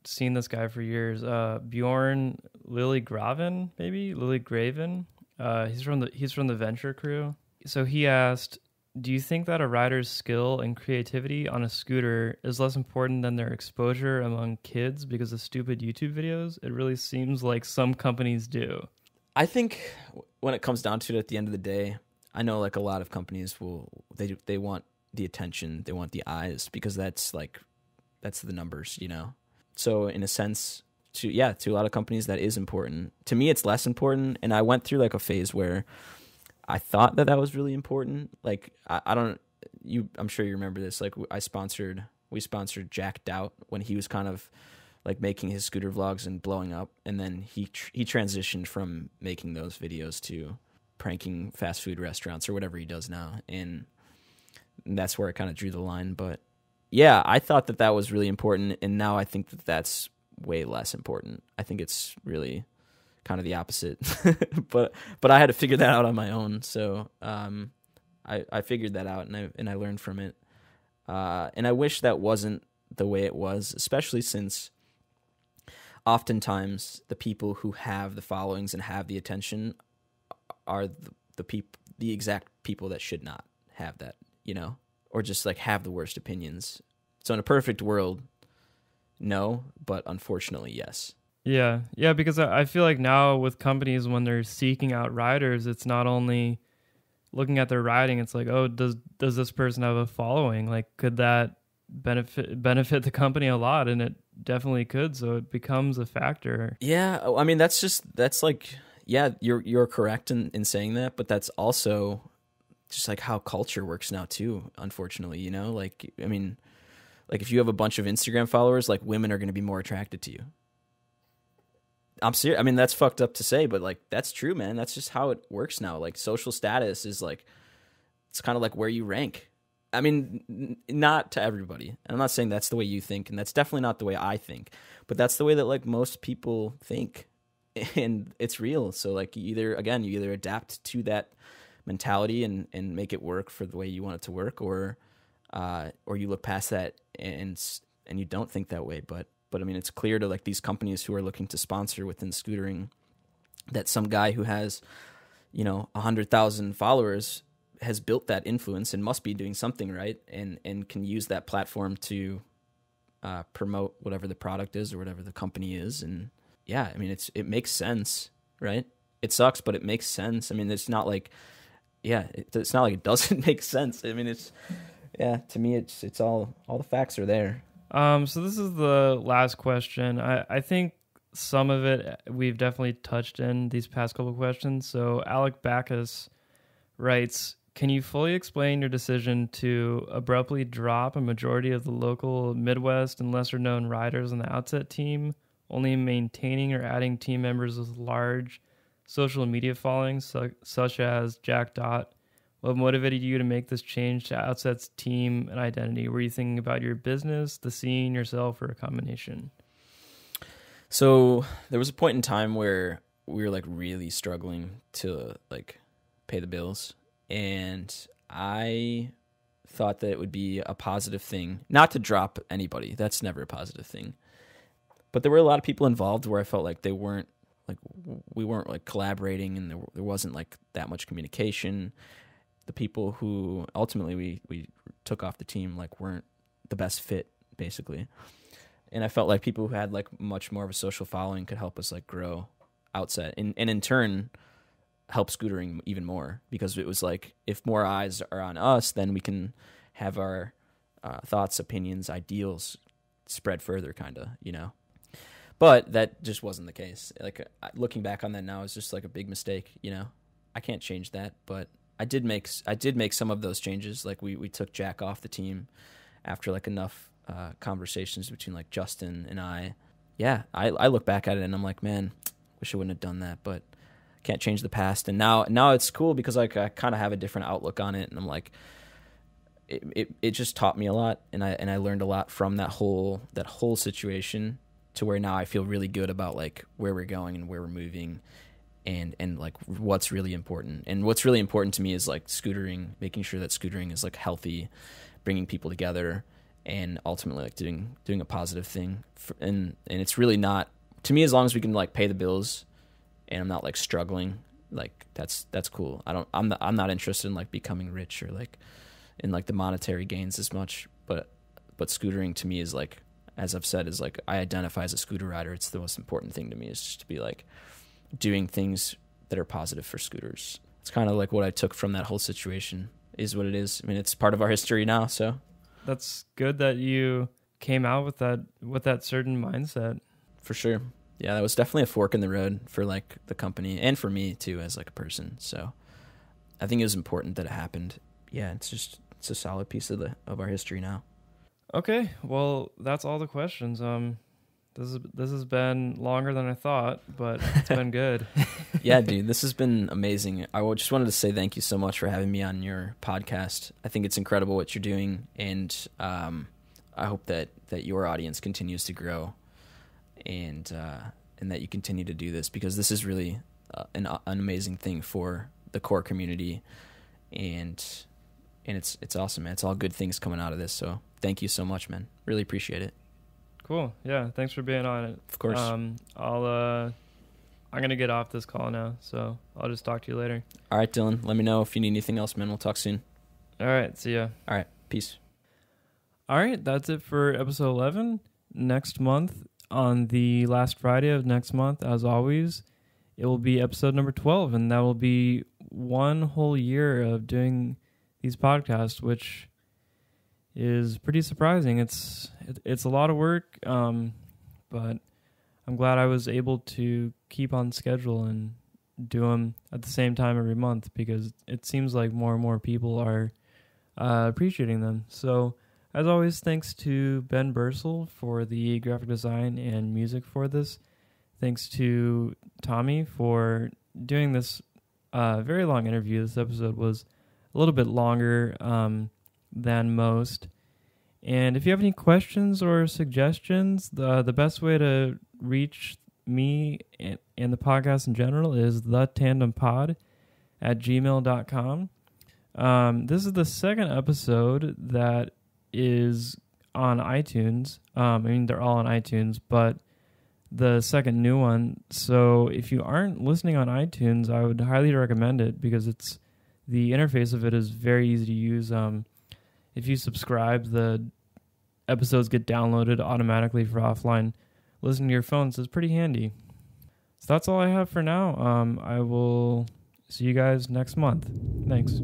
seen this guy for years. Bjorn Liljegraven, maybe? Liljegraven. He's from the Venture crew. So he asked, do you think that a rider's skill and creativity on a scooter is less important than their exposure among kids because of stupid YouTube videos? It really seems like some companies do. I think when it comes down to it at the end of the day, I know like a lot of companies they want the attention, they want the eyes, because that's the numbers, you know? So in a sense, to a lot of companies that is important. To me, it's less important. And I went through like a phase where I thought that was really important. Like I'm sure you remember this. Like we sponsored Jack Doubt when he was kind of like making his scooter vlogs and blowing up. And then he transitioned from making those videos to pranking fast food restaurants or whatever he does now. And that's where I kind of drew the line. But yeah, I thought that was really important. And now I think that that's way less important. I think it's really kind of the opposite. but I had to figure that out on my own. So I figured that out, and I learned from it. And I wish that wasn't the way it was, especially since oftentimes the people who have the followings and have the attention are the exact people that should not have that, you know, or just like have the worst opinions. So in a perfect world, no, but unfortunately, yes. Yeah, because I feel like now with companies, when they're seeking out riders, it's not only looking at their riding, it's like, oh, does this person have a following? Like, could that benefit the company a lot? And it definitely could, so it becomes a factor. Yeah, I mean, that's like, yeah, you're correct in saying that, but that's also just like how culture works now too, unfortunately, you know? Like, I mean, like if you have a bunch of Instagram followers, like women are going to be more attracted to you. I'm serious. I mean, that's fucked up to say, but like that's true, man. That's just how it works now. Like social status is like, it's kind of like where you rank. I mean, not to everybody. And I'm not saying that's the way you think, and that's definitely not the way I think, but that's the way that like most people think, and it's real. So like you either adapt to that mentality and make it work for the way you want it to work, or you look past that and you don't think that way. But I mean, it's clear to like these companies who are looking to sponsor within scootering that some guy who has, 100,000 followers has built that influence and must be doing something right, and can use that platform to promote whatever the product is or whatever the company is. And yeah, I mean, it makes sense, right? It sucks, but it makes sense. I mean, it's not like, it's not like it doesn't make sense. I mean, to me, it's all the facts are there. So this is the last question. I think some of it we've definitely touched in these past couple of questions. So Alec Bacchus writes, can you fully explain your decision to abruptly drop a majority of the local Midwest and lesser known riders on the Outset team, only maintaining or adding team members with large social media followings such as Jack Dot? What motivated you to make this change to Outset's team and identity? Were you thinking about your business, the scene, yourself, or a combination? So there was a point in time where we were like really struggling to like pay the bills, and I thought that it would be a positive thing not to drop anybody. That's never a positive thing. But there were a lot of people involved where I felt like we weren't like collaborating, and there wasn't like that much communication. The people who ultimately we took off the team like weren't the best fit, basically. And I felt like people who had like much more of a social following could help us like grow Outset, and in turn help scootering even more, because it was like if more eyes are on us, then we can have our thoughts, opinions, ideals spread further, kind of, you know. But that just wasn't the case. Like looking back on that now is just like a big mistake, you know. I can't change that, but I did make some of those changes. Like we took Jack off the team after like enough conversations between like Justin and I. Yeah, I look back at it and I'm like, man, wish I wouldn't have done that, but can't change the past. And now it's cool because like I kind of have a different outlook on it, and I'm like, it just taught me a lot, and I learned a lot from that whole situation, to where now I feel really good about like where we're going and where we're moving. And like what's really important. And what's really important to me is like scootering, making sure that scootering is like healthy, bringing people together, and ultimately like doing a positive thing. And it's really not, to me, as long as we can like pay the bills and I'm not like struggling, like that's cool. I'm not interested in like becoming rich or like in like the monetary gains as much, but scootering to me is like, as I've said, is like I identify as a scooter rider. It's the most important thing to me, is just to be like doing things that are positive for scooters. It's kind of like what I took from that whole situation. is what it is. I mean, it's part of our history now, so. That's good that you came out with that certain mindset. For sure. Yeah, that was definitely a fork in the road for like the company and for me too as like a person. So I think it was important that it happened. Yeah, it's a solid piece of our history now. Okay, well, that's all the questions. This has been longer than I thought, but it's been good. Yeah, dude, this has been amazing. Just wanted to say thank you so much for having me on your podcast. I think it's incredible what you're doing, and I hope that your audience continues to grow, and that you continue to do this, because this is really an amazing thing for the core community, and it's awesome, man. It's all good things coming out of this. So thank you so much, man. Really appreciate it. Cool. Yeah. Thanks for being on it. Of course. I'm going to get off this call now, so I'll just talk to you later. All right, Dylan. Let me know if you need anything else, man. We'll talk soon. All right. See ya. All right. Peace. All right. That's it for episode 11. Next month, on the last Friday of next month, as always, it will be episode number 12, and that will be one whole year of doing these podcasts, which is pretty surprising. It's a lot of work, but I'm glad I was able to keep on schedule and do them at the same time every month, because it seems like more and more people are appreciating them. So, as always, thanks to Ben Bursell for the graphic design and music for this. Thanks to Tommy for doing this very long interview. This episode was a little bit longer than most. And if you have any questions or suggestions, the best way to reach me and the podcast in general is thetandempod@gmail.com. This is the second episode that is on iTunes. I mean, they're all on iTunes, but the second new one. So if you aren't listening on iTunes, I would highly recommend it, because the interface of it is very easy to use. If you subscribe, the episodes get downloaded automatically for offline listening to your phone, so it's pretty handy. So that's all I have for now. I will see you guys next month. Thanks.